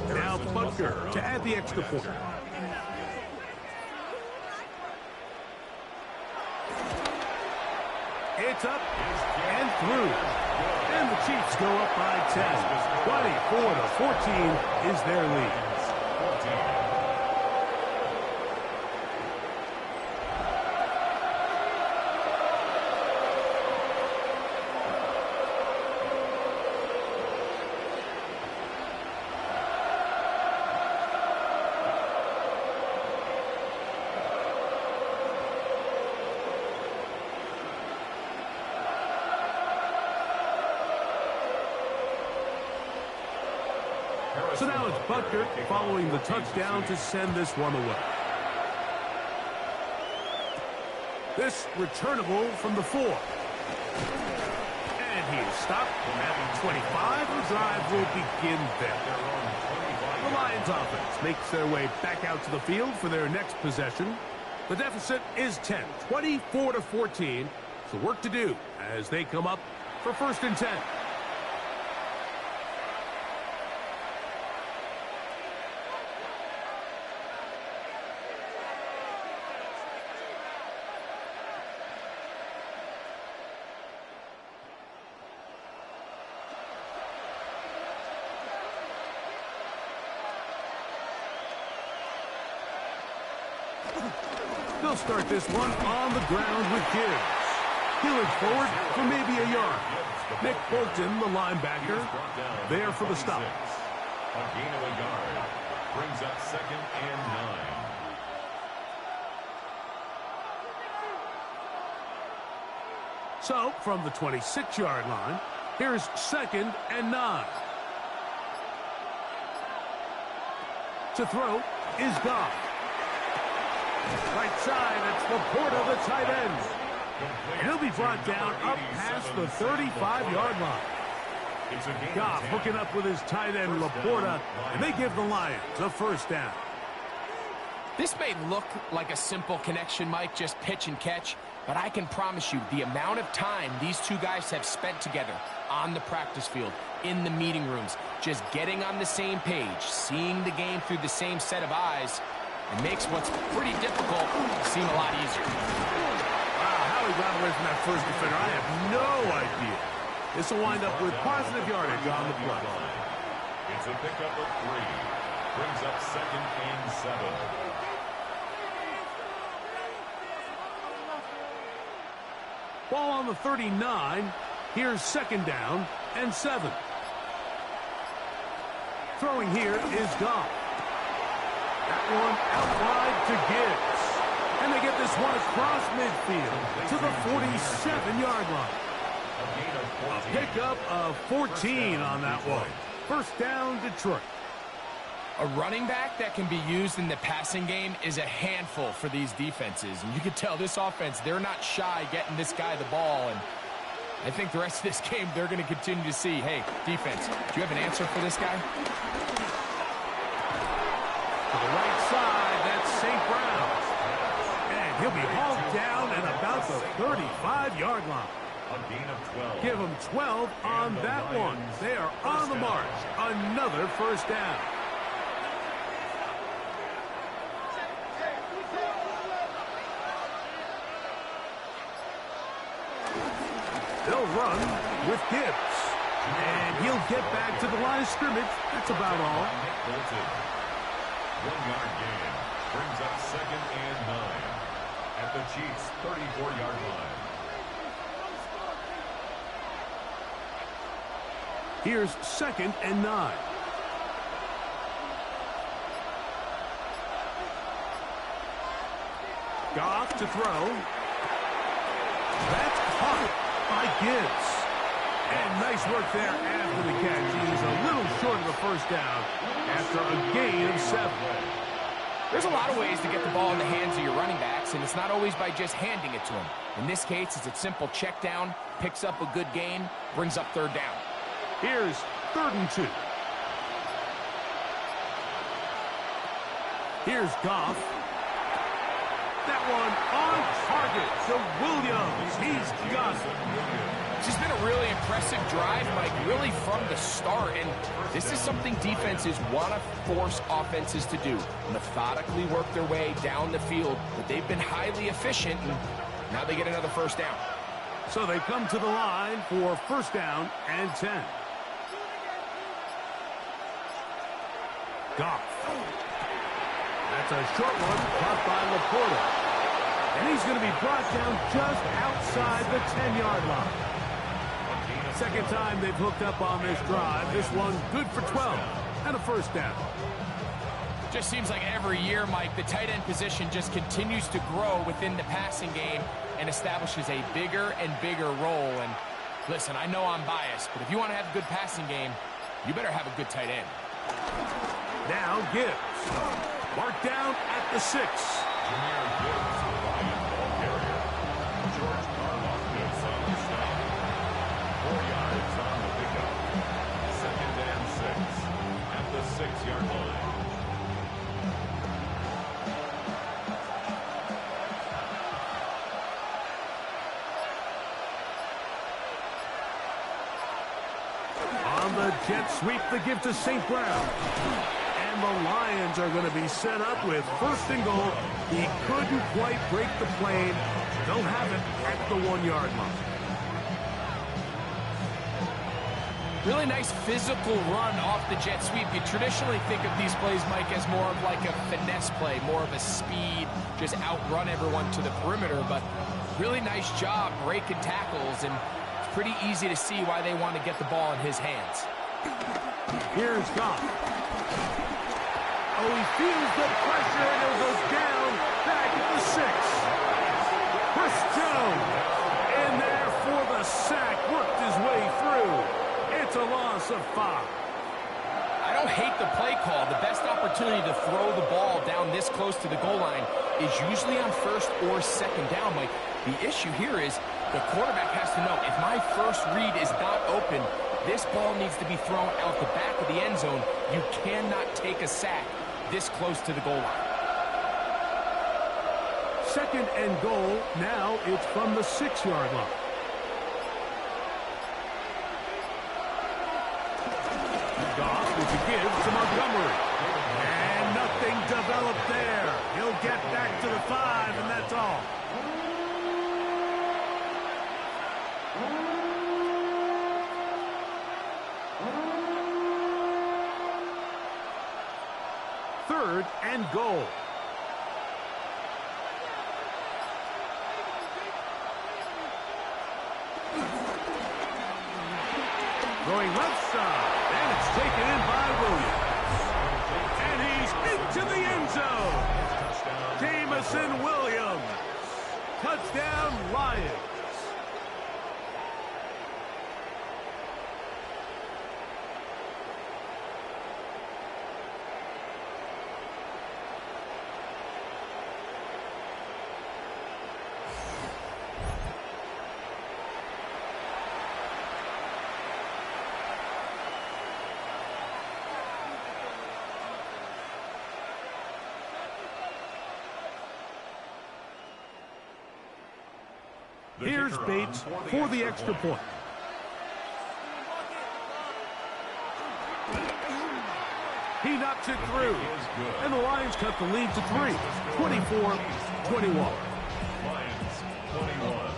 Now Butker to add the extra point. It's up and through. And the Chiefs go up by 10. 24-14 is their lead. So now it's Butker following the touchdown to send this one away. This returnable from the 4. And he is stopped at the 25. The drive will begin there. The Lions offense makes their way back out to the field for their next possession. The deficit is 10, 24-14. So work to do as they come up for 1st and 10. They'll start this one on the ground with Gibbs. He looks forward for maybe a yard. Nick Bolton, the linebacker, there for the stop. A gain of a yard brings up 2nd and 9. So, from the 26-yard line, here's 2nd and 9. To throw is Goff. Right side, it's Laporta, the tight end. And he'll be brought down up past the 35-yard line. Goff hooking up with his tight end, Laporta, and they give the Lions a 1st down. This may look like a simple connection, Mike, just pitch and catch, but I can promise you the amount of time these two guys have spent together on the practice field, in the meeting rooms, just getting on the same page, seeing the game through the same set of eyes, it makes what's pretty difficult seem a lot easier. Wow, how he got away from that first defender, I have no idea. This will wind up with positive yardage on the play. It's a pickup of 3. Brings up 2nd and 7. Ball on the 39. Here's 2nd down and 7. Throwing here is Goff. That one out wide to Gibbs. And they get this one across midfield to the 47-yard line. A pickup of 14 on that one. 1st down, Detroit. A running back that can be used in the passing game is a handful for these defenses. And you can tell this offense, they're not shy getting this guy the ball. And I think the rest of this game, they're going to continue to see, hey, defense, do you have an answer for this guy? To the right side, that's St. Brown. And he'll be hauled down at about the 35-yard line. A gain of 12. Give them 12 on that one. They are on the march. Another 1st down. They'll run with Gibbs. And he'll get back to the line of scrimmage. That's about all. 1-yard gain brings up 2nd and 9 at the Chiefs' 34-yard line. Here's 2nd and 9. Goff to throw. That's caught by Gibbs. And nice work there after the catch. He's a little short of the 1st down after a gain of 7. There's a lot of ways to get the ball in the hands of your running backs, and it's not always by just handing it to them. In this case, it's a simple check down, picks up a good gain, brings up 3rd down. Here's 3rd and 2. Here's Goff. That one on target to Williams. He's got it. This has been a really impressive drive, Mike, really from the start. And this is something defenses want to force offenses to do. Methodically work their way down the field. But they've been highly efficient, and now they get another 1st down. So they come to the line for first down and 10. Goff. That's a short one caught by Laporta. And he's going to be brought down just outside the 10-yard line. Second time they've hooked up on this drive. This one good for 12 and a first down. Just seems like every year, Mike, the tight end position just continues to grow within the passing game and establishes a bigger and bigger role. And listen, I know I'm biased, but if you want to have a good passing game, you better have a good tight end. Now Gibbs. Marked down at the 6. Jahmyr Gibbs, the Lions ball carrier. George Karloff Gibbs on the stop. 4 yards on the pickup. Second and 6 at the 6-yard line. On the jet sweep, the give to St. Brown. And the Lions are going to be set up with first and goal. He couldn't quite break the plane. They'll have it at the 1-yard line. Really nice physical run off the jet sweep. You traditionally think of these plays, Mike, as more of like a finesse play, more of a speed, just outrun everyone to the perimeter. But really nice job breaking tackles, and it's pretty easy to see why they want to get the ball in his hands. Here's Goff. Oh, he feels the pressure, and it goes down back at the 6. Chris Jones in there for the sack, worked his way through. It's a loss of 5. I don't hate the play call. The best opportunity to throw the ball down this close to the goal line is usually on first or second down, Mike. The issue here is the quarterback has to know, if my first read is not open, this ball needs to be thrown out the back of the end zone. You cannot take a sack this close to the goal line. Second and goal. Now it's from the 6-yard line. Goff with the give to Montgomery. And nothing developed there. He'll get back to the 5, and that's all. Third and goal. Going left side, and it's taken in by Williams. And he's into the end zone. Jamison Williams. Touchdown, Lions. Here's Bates for the extra point. He knocks it through. And the Lions cut the lead to 3. 24-21. Lions 21.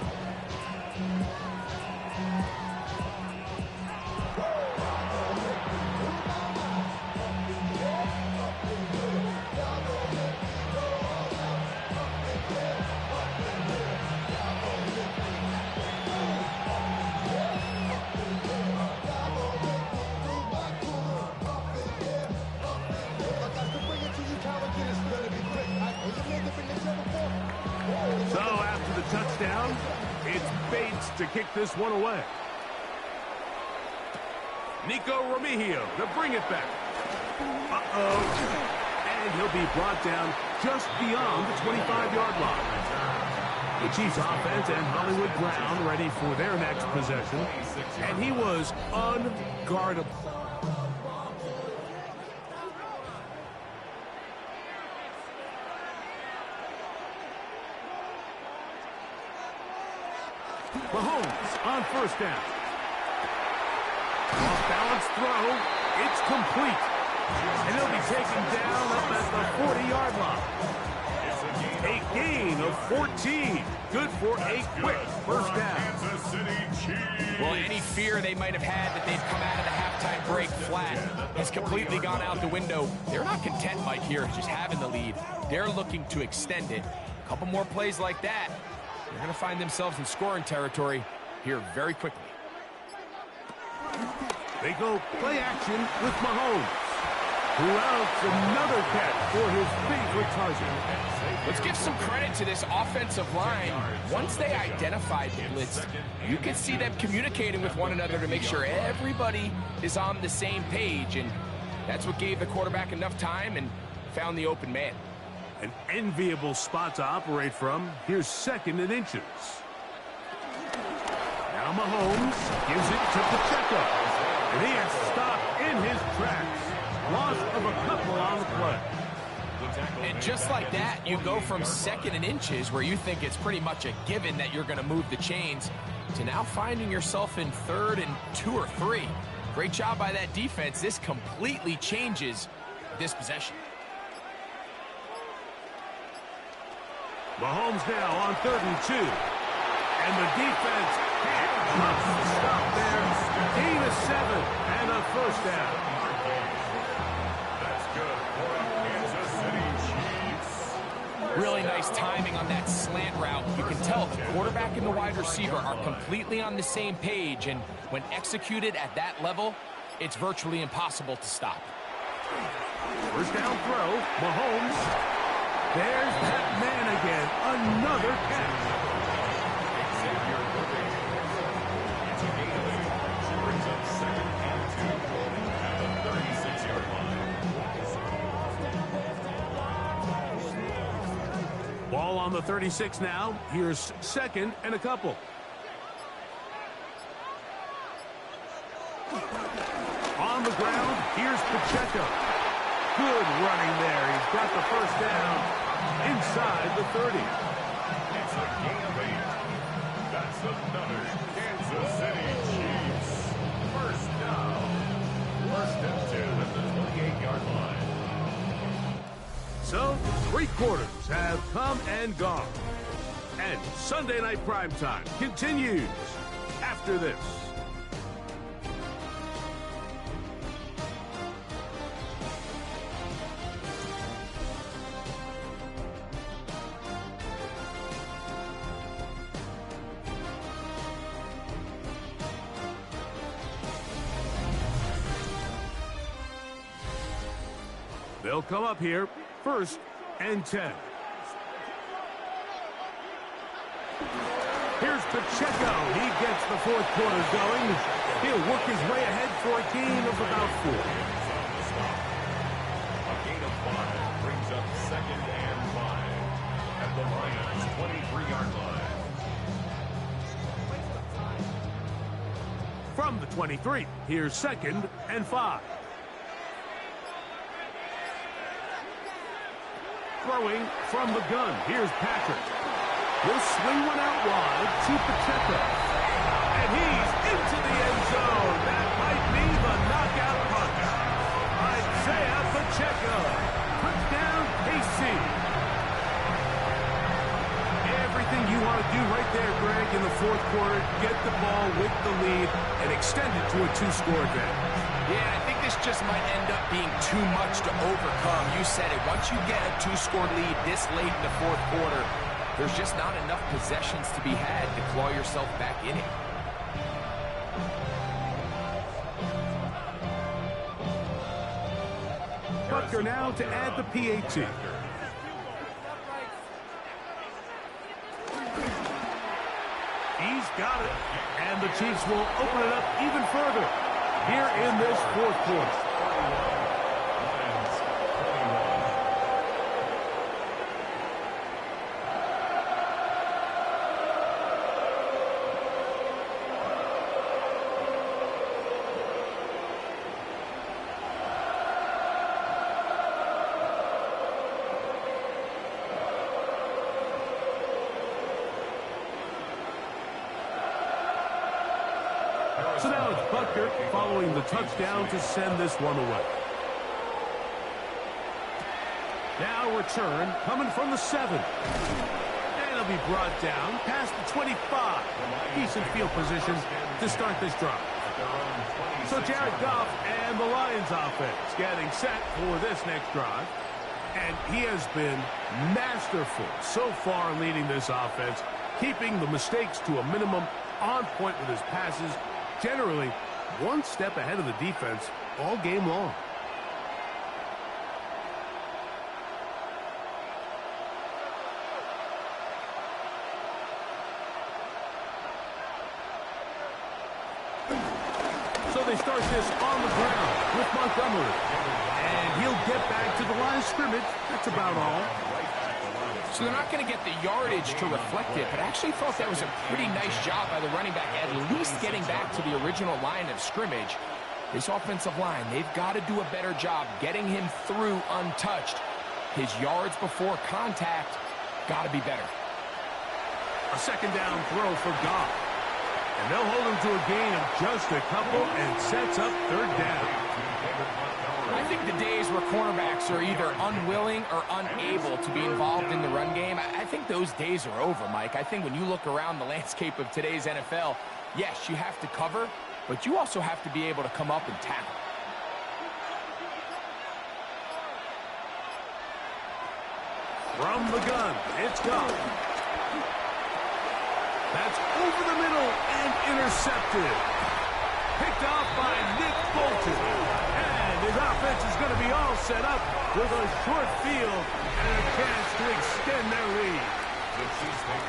So after the touchdown, it's Bates to kick this one away. Nico Remigio to bring it back. And he'll be brought down just beyond the 25-yard line. The Chiefs offense and Hollywood Brown ready for their next possession. And he was unguardable. Mahomes on first down. Off-balance throw. It's complete. And he'll be taken down up at the 40-yard line. It's a A gain of 14. Good for a quick first down. Kansas City Chiefs. Well, any fear they might have had that they'd come out of the halftime break flat has completely gone out the window. They're not content, Mike, here, just having the lead. They're looking to extend it. A couple more plays like that, they're going to find themselves in scoring territory here very quickly. They go play action with Mahomes, who routes another catch for his favorite target. Let's give some credit to this offensive line. Once they identified the blitz, you can see them communicating with one another to make sure everybody is on the same page, and that's what gave the quarterback enough time and found the open man. An enviable spot to operate from. Here's 2nd and inches. Now Mahomes gives it to Pacheco, and he is stopped in his tracks. Loss of a couple on the play. And just like that, you go from 2nd and inches, where you think it's pretty much a given that you're going to move the chains, to now finding yourself in 3rd and 2 or 3. Great job by that defense. This completely changes this possession. Mahomes now on 3rd and 2. And the defense can't stop there. Gain of 7 and a first down. That's good for Kansas City Chiefs. Really nice timing on that slant route. You can tell the quarterback and the wide receiver are completely on the same page, and when executed at that level, it's virtually impossible to stop. First down throw, Mahomes. There's that man again. Another catch. Xavier Worthing. It's a gain of 8. Brings up 2nd and 2 at the 36-yard line. Ball on the 36 now. Here's 2nd and a couple. On the ground, here's Pacheco. Good running there. He's got the first down inside the 30. It's a gain of 8. That's another Kansas City Chiefs. First down. 1st and 2 at the 28-yard line. So, 3 quarters have come and gone. And Sunday Night Primetime continues after this. They'll come up here, 1st and 10. Here's Pacheco. He gets the 4th quarter going. He'll work his way ahead for a gain of about 4. A gain of 5 brings up 2nd and 5 at the Lions' 23-yard line. From the 23, here's 2nd and 5. Throwing from the gun. Here's Patrick. He'll swing one out wide to Pacheco. And he's into the end zone. That might be the knockout punch. Isaiah Pacheco. Touchdown, KC. Everything you want to do right there, Greg, in the 4th quarter. Get the ball with the lead and extend it to a 2-score advantage. Yeah, I think this just might end up being too much to overcome. You said it. Once you get a 2-score lead this late in the 4th quarter, there's just not enough possessions to be had to claw yourself back in it. Butker now to add the PAT. He's got it. And the Chiefs will open it up even further here in this 4th quarter. So now it's Butker following the touchdown to send this one away. Now return coming from the 7. And it'll be brought down past the 25. Decent field position to start this drive. So Jared Goff and the Lions offense getting set for this next drive. And he has been masterful so far leading this offense, keeping the mistakes to a minimum, on point with his passes, generally one step ahead of the defense all game long. So they start this on the ground with Montgomery. And he'll get back to the line of scrimmage. That's about all. So they're not going to get the yardage to reflect it, but I actually thought that was a pretty nice job by the running back, at least getting back to the original line of scrimmage. This offensive line, they've got to do a better job getting him through untouched. His yards before contact got to be better. A second down throw for Goff. And they'll hold him to a gain of just a couple and sets up third down. I think the days where cornerbacks are either unwilling or unable to be involved in the run game, I think those days are over, Mike. I think when you look around the landscape of today's NFL, yes, you have to cover, but you also have to be able to come up and tackle. From the gun, it's Goff. That's over the middle and intercepted. Picked off by Nick Bolton. And his offense is going to be all set up with a short field and a chance to extend their lead.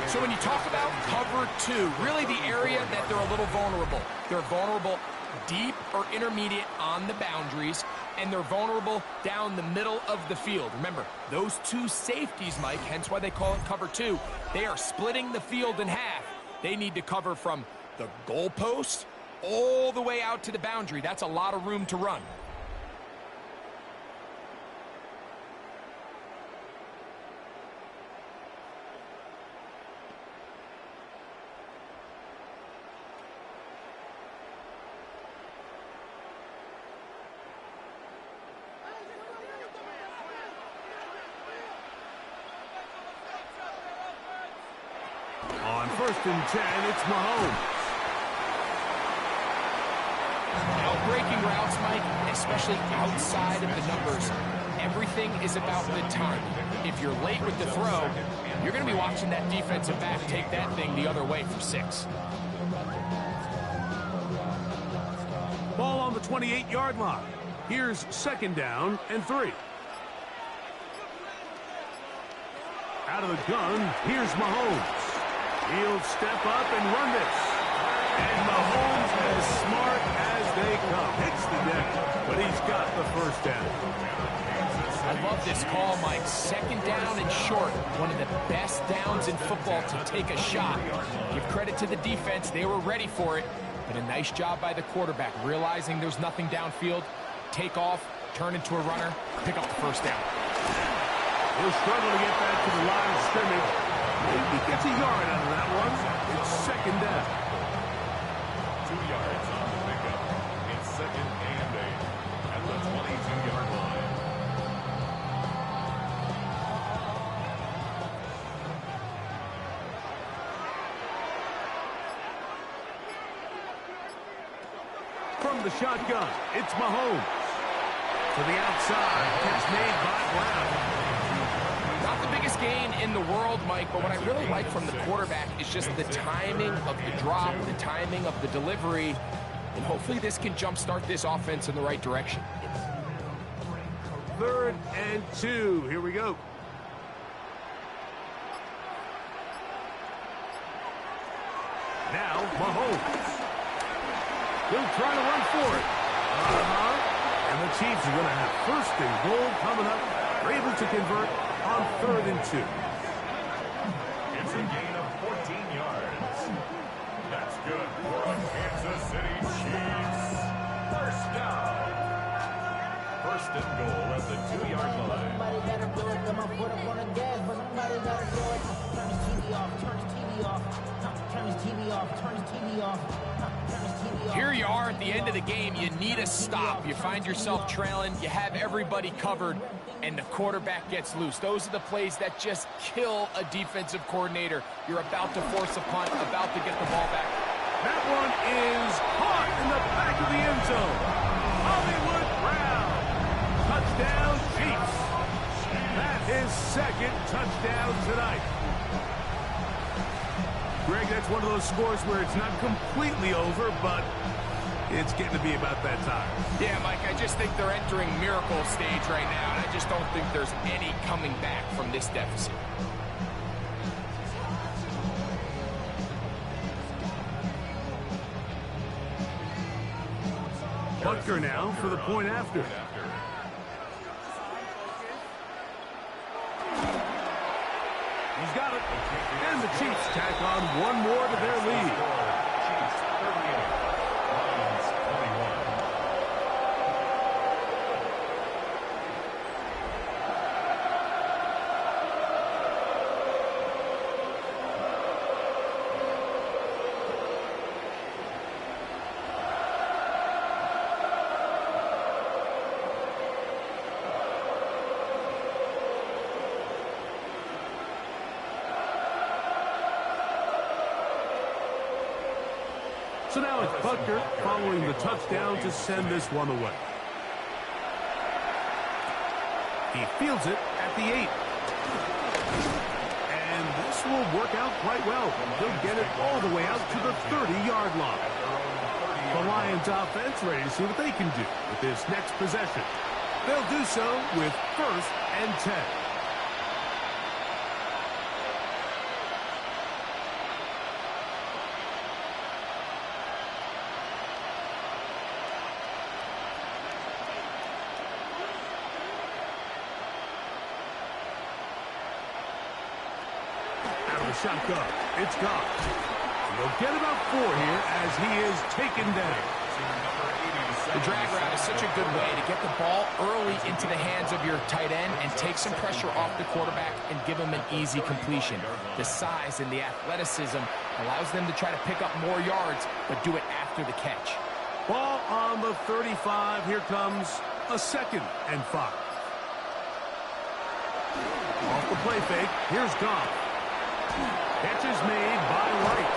So when you talk about cover 2, really the area that they're a little vulnerable. They're vulnerable deep or intermediate on the boundaries, and they're vulnerable down the middle of the field. Remember, those two safeties, Mike, hence why they call it cover 2, they are splitting the field in half. They need to cover from the goalpost all the way out to the boundary. That's a lot of room to run. On 1st and 10, it's Mahomes. Now, breaking routes, Mike, especially outside of the numbers, everything is about the time. If you're late with the throw, you're going to be watching that defensive back take that thing the other way for 6. Ball on the 28-yard line. Here's 2nd down and 3. Out of the gun, here's Mahomes. He'll step up and run this. And Mahomes, as smart as they come, hits the deck, but he's got the first down. I love this call, Mike. 2nd down and short. One of the best downs in football to take a shot. Give credit to the defense. They were ready for it. But a nice job by the quarterback, realizing there's nothing downfield. Take off, turn into a runner, pick up the first down. He'll struggle to get back to the line of scrimmage. Maybe gets a yard out of that one. It's 2nd down. 2 yards on the pickup. It's 2nd and 8 at the 22-yard line. From the shotgun, it's Mahomes. To the outside, catch made by Brown. Not the biggest gain in the world, Mike, but what I really like from the quarterback is just the timing of the drop, the timing of the delivery, and hopefully this can jumpstart this offense in the right direction. 3rd and 2. Here we go. Now, Mahomes. He'll try to run for it. And the Chiefs are going to have 1st and goal coming up. They're able to convert on 3rd and 2. It's a gain of 14 yards. That's good for the Kansas City Chiefs. First down. First and goal at the 2-yard line. Somebody gotta do it. Got my foot up on the gas, but somebody gotta do it. Turn his TV off. Turn his TV off. Turn his TV off. Turn his TV off. Turn his TV off. Here you are at the end of the game. You need a stop. You find yourself trailing. You have everybody covered, and the quarterback gets loose. Those are the plays that just kill a defensive coordinator. You're about to force a punt, about to get the ball back. That one is caught in the back of the end zone. Hollywood Brown. Touchdown, Chiefs. That's his second touchdown tonight. Greg, that's one of those scores where it's not completely over, but it's getting to be about that time. Yeah, Mike, I just think they're entering miracle stage right now, and I just don't think there's any coming back from this deficit. Butker now for the point after. He's got it. And the Chiefs tack on one more to their lead. Chiefs 38, Lions 21. So now it's Butker following the touchdown to send this one away. He fields it at the 8. And this will work out quite well. He'll get it all the way out to the 30-yard line. The Lions offense ready to see what they can do with this next possession. They'll do so with 1st and 10. Shotgun. It's gone. We'll get about 4 here as he is taken down. The drag route is such a good way to get the ball early into the hands of your tight end and take some pressure off the quarterback and give him an easy completion. The size and the athleticism allows them to try to pick up more yards, but do it after the catch. Ball on the 35. Here comes a 2nd and 5. Off the play fake. Here's Goff. Catch is made by Wright.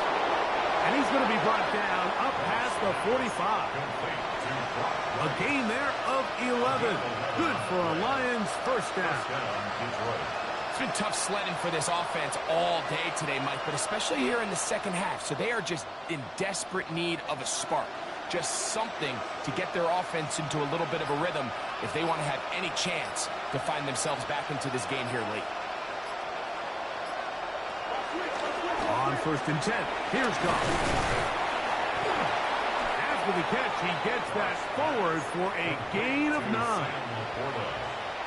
And he's going to be brought down up past the 45. A gain there of 11. Good for a Lions first down. It's been tough sledding for this offense all day today, Mike, but especially here in the second half. So they are just in desperate need of a spark. Just something to get their offense into a little bit of a rhythm if they want to have any chance to find themselves back into this game here late. On 1st and 10, here's Goff. After the catch, he gets that forward for a gain of 9.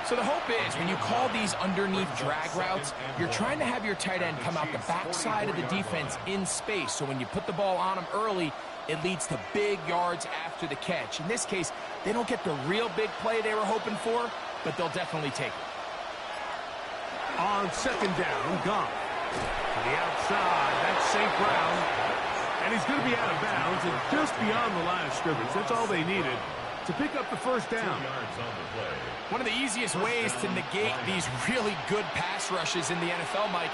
So the hope is when you call these underneath drag routes, you're trying to have your tight end come out the backside of the defense in space. So when you put the ball on him early, it leads to big yards after the catch. In this case, they don't get the real big play they were hoping for, but they'll definitely take it. On 2nd down, Goff. To the outside, that's St. Brown. And he's going to be out of bounds and just beyond the line of scrimmage. That's all they needed to pick up the first down. One of the easiest ways to negate these really good pass rushes in the NFL, Mike,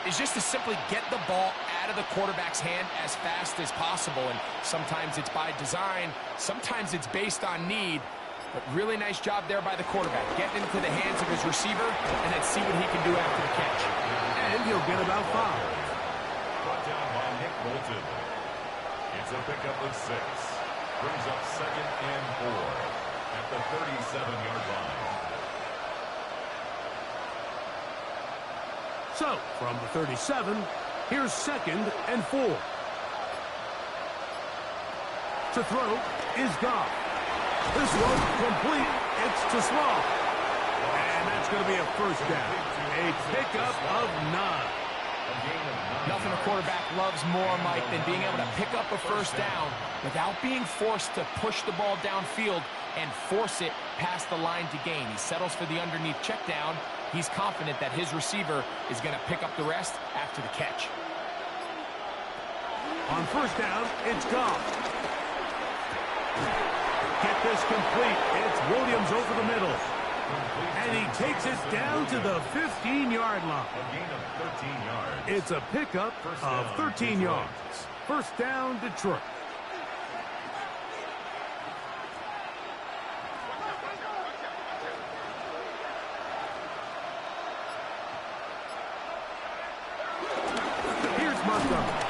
is just to simply get the ball out of the quarterback's hand as fast as possible. And sometimes it's by design, sometimes it's based on need. But really nice job there by the quarterback, getting into the hands of his receiver and then see what he can do after the catch. And he'll get about 5. Brought down by Nick Bolton. It's a pickup of 6. Brings up 2nd and 4 at the 37-yard line. So, from the 37, here's 2nd and 4. To throw is Goff. This one complete. It's to Small. And that's going to be a first down. A pickup of 9. Nothing a quarterback loves more, Mike, than being able to pick up a first down without being forced to push the ball downfield and force it past the line to gain. He settles for the underneath check down. He's confident that his receiver is going to pick up the rest after the catch. On first down, it's gone. Get this complete. It's Williams over the middle. And he takes it down to the 15-yard line. A gain of 13 yards. It's a pickup of 13 yards. First down, Detroit. Here's Montgomery.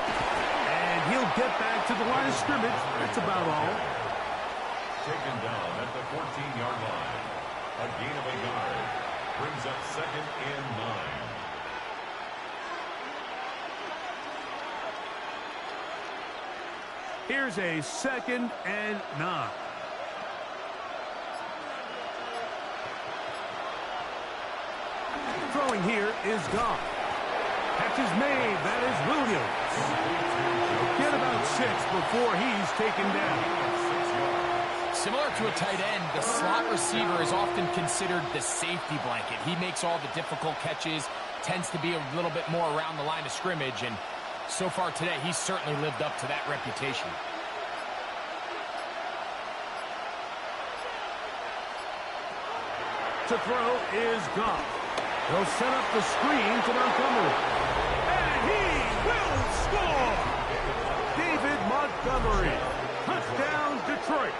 And he'll get back to the line of scrimmage. That's about all. Taken down at the 14-yard line. A gain of a yard. Brings up 2nd and 9. Here's a 2nd and 9. Throwing here is Goff. Catch is made. That is Williams. Get about 6 before he's taken down. Similar to a tight end, the slot receiver is often considered the safety blanket. He makes all the difficult catches, tends to be a little bit more around the line of scrimmage, and so far today, he's certainly lived up to that reputation. To throw is Goff. He'll set up the screen to Montgomery. And he will score! David Montgomery. Touchdown, Detroit.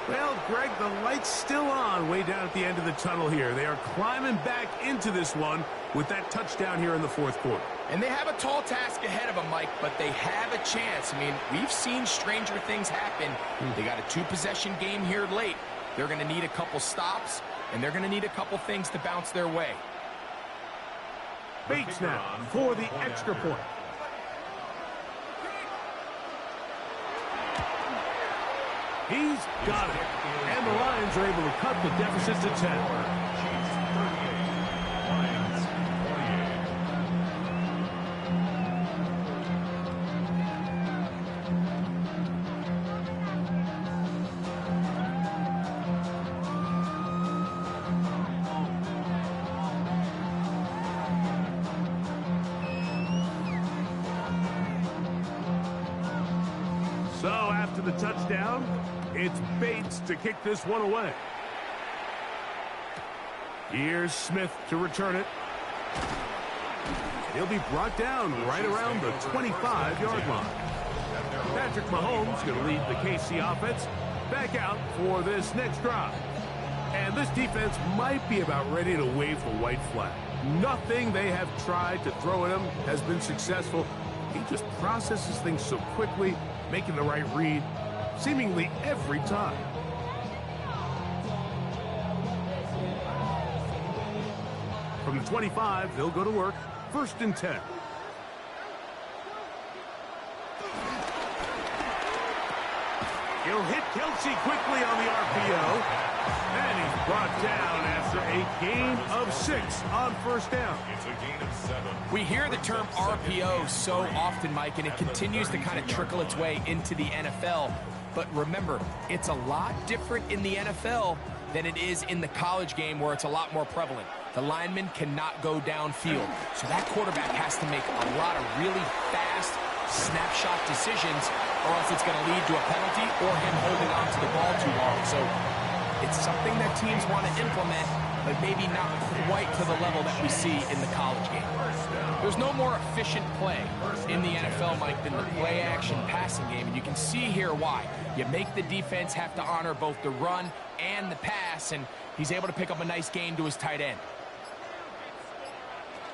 Well, Greg, the light's still on way down at the end of the tunnel here. They are climbing back into this one with that touchdown here in the fourth quarter. And they have a tall task ahead of them, Mike, but they have a chance. I mean, we've seen stranger things happen. They got a 2-possession game here late. They're going to need a couple stops, and they're going to need a couple things to bounce their way. Bates now for the extra point. He's got it. And the Lions are able to cut the deficit to 10. Chiefs 38. Lions 48. So after the touchdown, it's Bates to kick this one away. Here's Smith to return it. He'll be brought down right around the 25-yard line. Patrick Mahomes going to lead the KC offense back out for this next drive. And this defense might be about ready to wave the white flag. Nothing they have tried to throw at him has been successful. He just processes things so quickly, making the right read seemingly every time. From the 25, they'll go to work. 1st and 10. He'll hit Kelsey quickly on the RPO. And he's brought down after a gain of 6 on first down. It's a gain of 7. We hear the term RPO so often, Mike, and it continues to kind of trickle its way into the NFL. But remember, it's a lot different in the NFL than it is in the college game where it's a lot more prevalent. The lineman cannot go downfield, so that quarterback has to make a lot of really fast snapshot decisions, or else it's going to lead to a penalty or him holding on to the ball too long. So it's something that teams want to implement, but maybe not quite to the level that we see in the college game. There's no more efficient play in the NFL, Mike, than the play-action passing game, and you can see here why. You make the defense have to honor both the run and the pass, and he's able to pick up a nice gain to his tight end.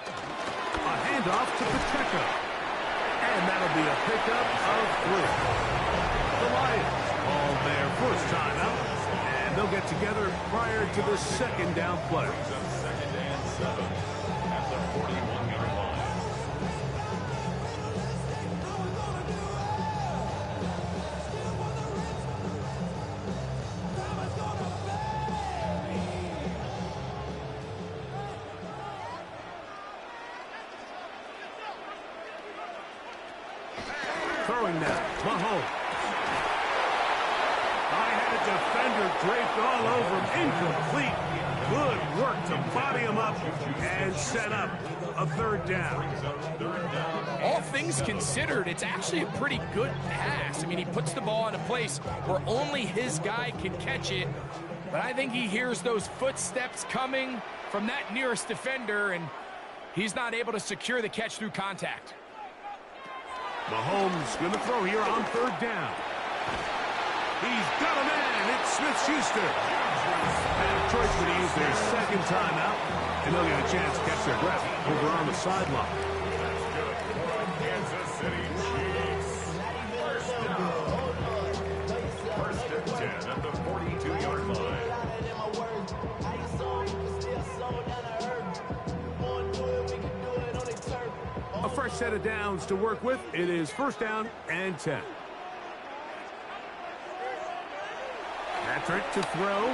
A handoff to Pacheco. And that'll be a pickup of 3. The Lions call their first time out, and they'll get together prior to the 2nd down play. 2nd and 7 at the 41-yard line. throwing now. Mahomes. I had a defender draped all over him. Incomplete. Good work to body him up and set up a third down. All things considered, it's actually a pretty good pass. I mean, he puts the ball in a place where only his guy can catch it. But I think he hears those footsteps coming from that nearest defender, and he's not able to secure the catch through contact. Mahomes going to throw here on third down. He's got a man. It's Smith-Schuster. And Detroit's going to use their second timeout, and they'll get a chance to catch their breath over on the sideline. Kansas City Chiefs. First and 10 at the 42-yard line. A fresh set of downs to work with. It is first down and 10. Patrick to throw.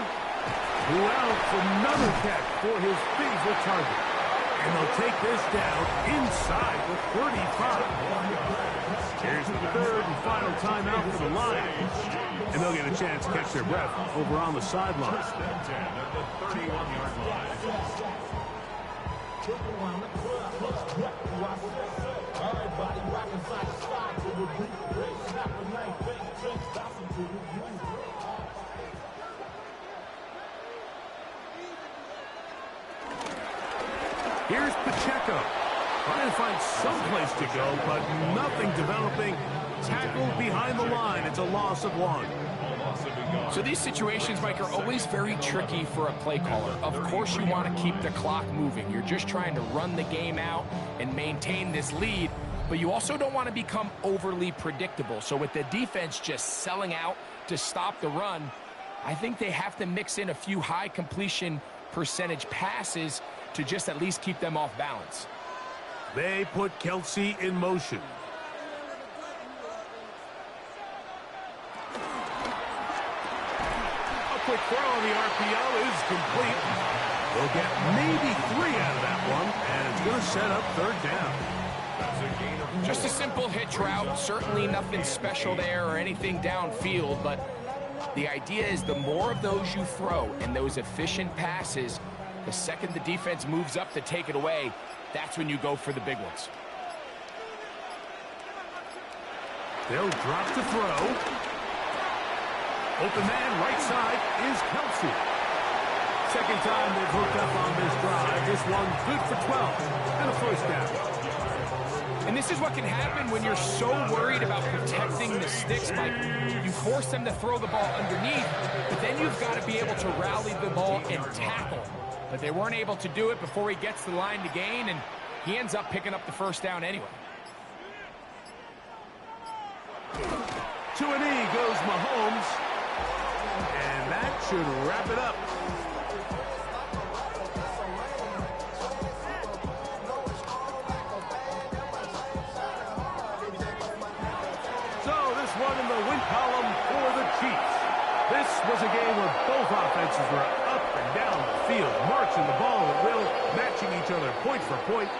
Well, another catch for his favorite target. And they'll take this down inside the 35. Here's the third and final timeout for the Lions. And they'll get a chance to catch their breath over on the sideline. First and 10 at the 31-yard line. Here's Pacheco. Trying to find some place to go, but nothing developing. Tackled behind the line. It's a loss of one. So these situations, Mike, are always very tricky for a play caller. Of course you want to keep the clock moving. You're just trying to run the game out and maintain this lead, but you also don't want to become overly predictable. So with the defense just selling out to stop the run, I think they have to mix in a few high completion percentage passes to just at least keep them off balance. They put Kelsey in motion. A quick throw on the RPO is complete. They'll get maybe 3 out of that one, and it's going to set up third down. Just a simple hitch route. Certainly nothing special there or anything downfield, but the idea is the more of those you throw and those efficient passes, the second the defense moves up to take it away, that's when you go for the big ones. They'll drop to throw. Open man right side is Kelsey. Second time they've hooked up on this drive. This one good for 12 and a first down. And this is what can happen when you're so worried about protecting the sticks, Mike. You force them to throw the ball underneath, but then you've got to be able to rally the ball and tackle. But they weren't able to do it before he gets the line to gain, and he ends up picking up the first down anyway. To an E goes Mahomes, and that should wrap it up. So this one in the win column for the Chiefs. This was a game where both offenses were up and down the field, marching the ball at will, matching each other point for point.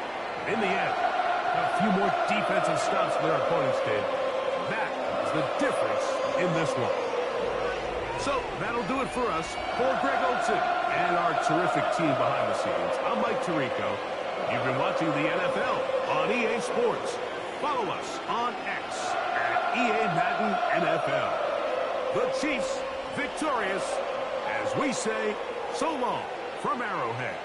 In the end, a few more defensive stops than their opponents did. That is the difference in this one. So that'll do it for us. For Greg Olson and our terrific team behind the scenes, I'm Mike Tirico. You've been watching the NFL on EA Sports. Follow us on X at EA Madden NFL. The Chiefs victorious, as we say, so long from Arrowhead.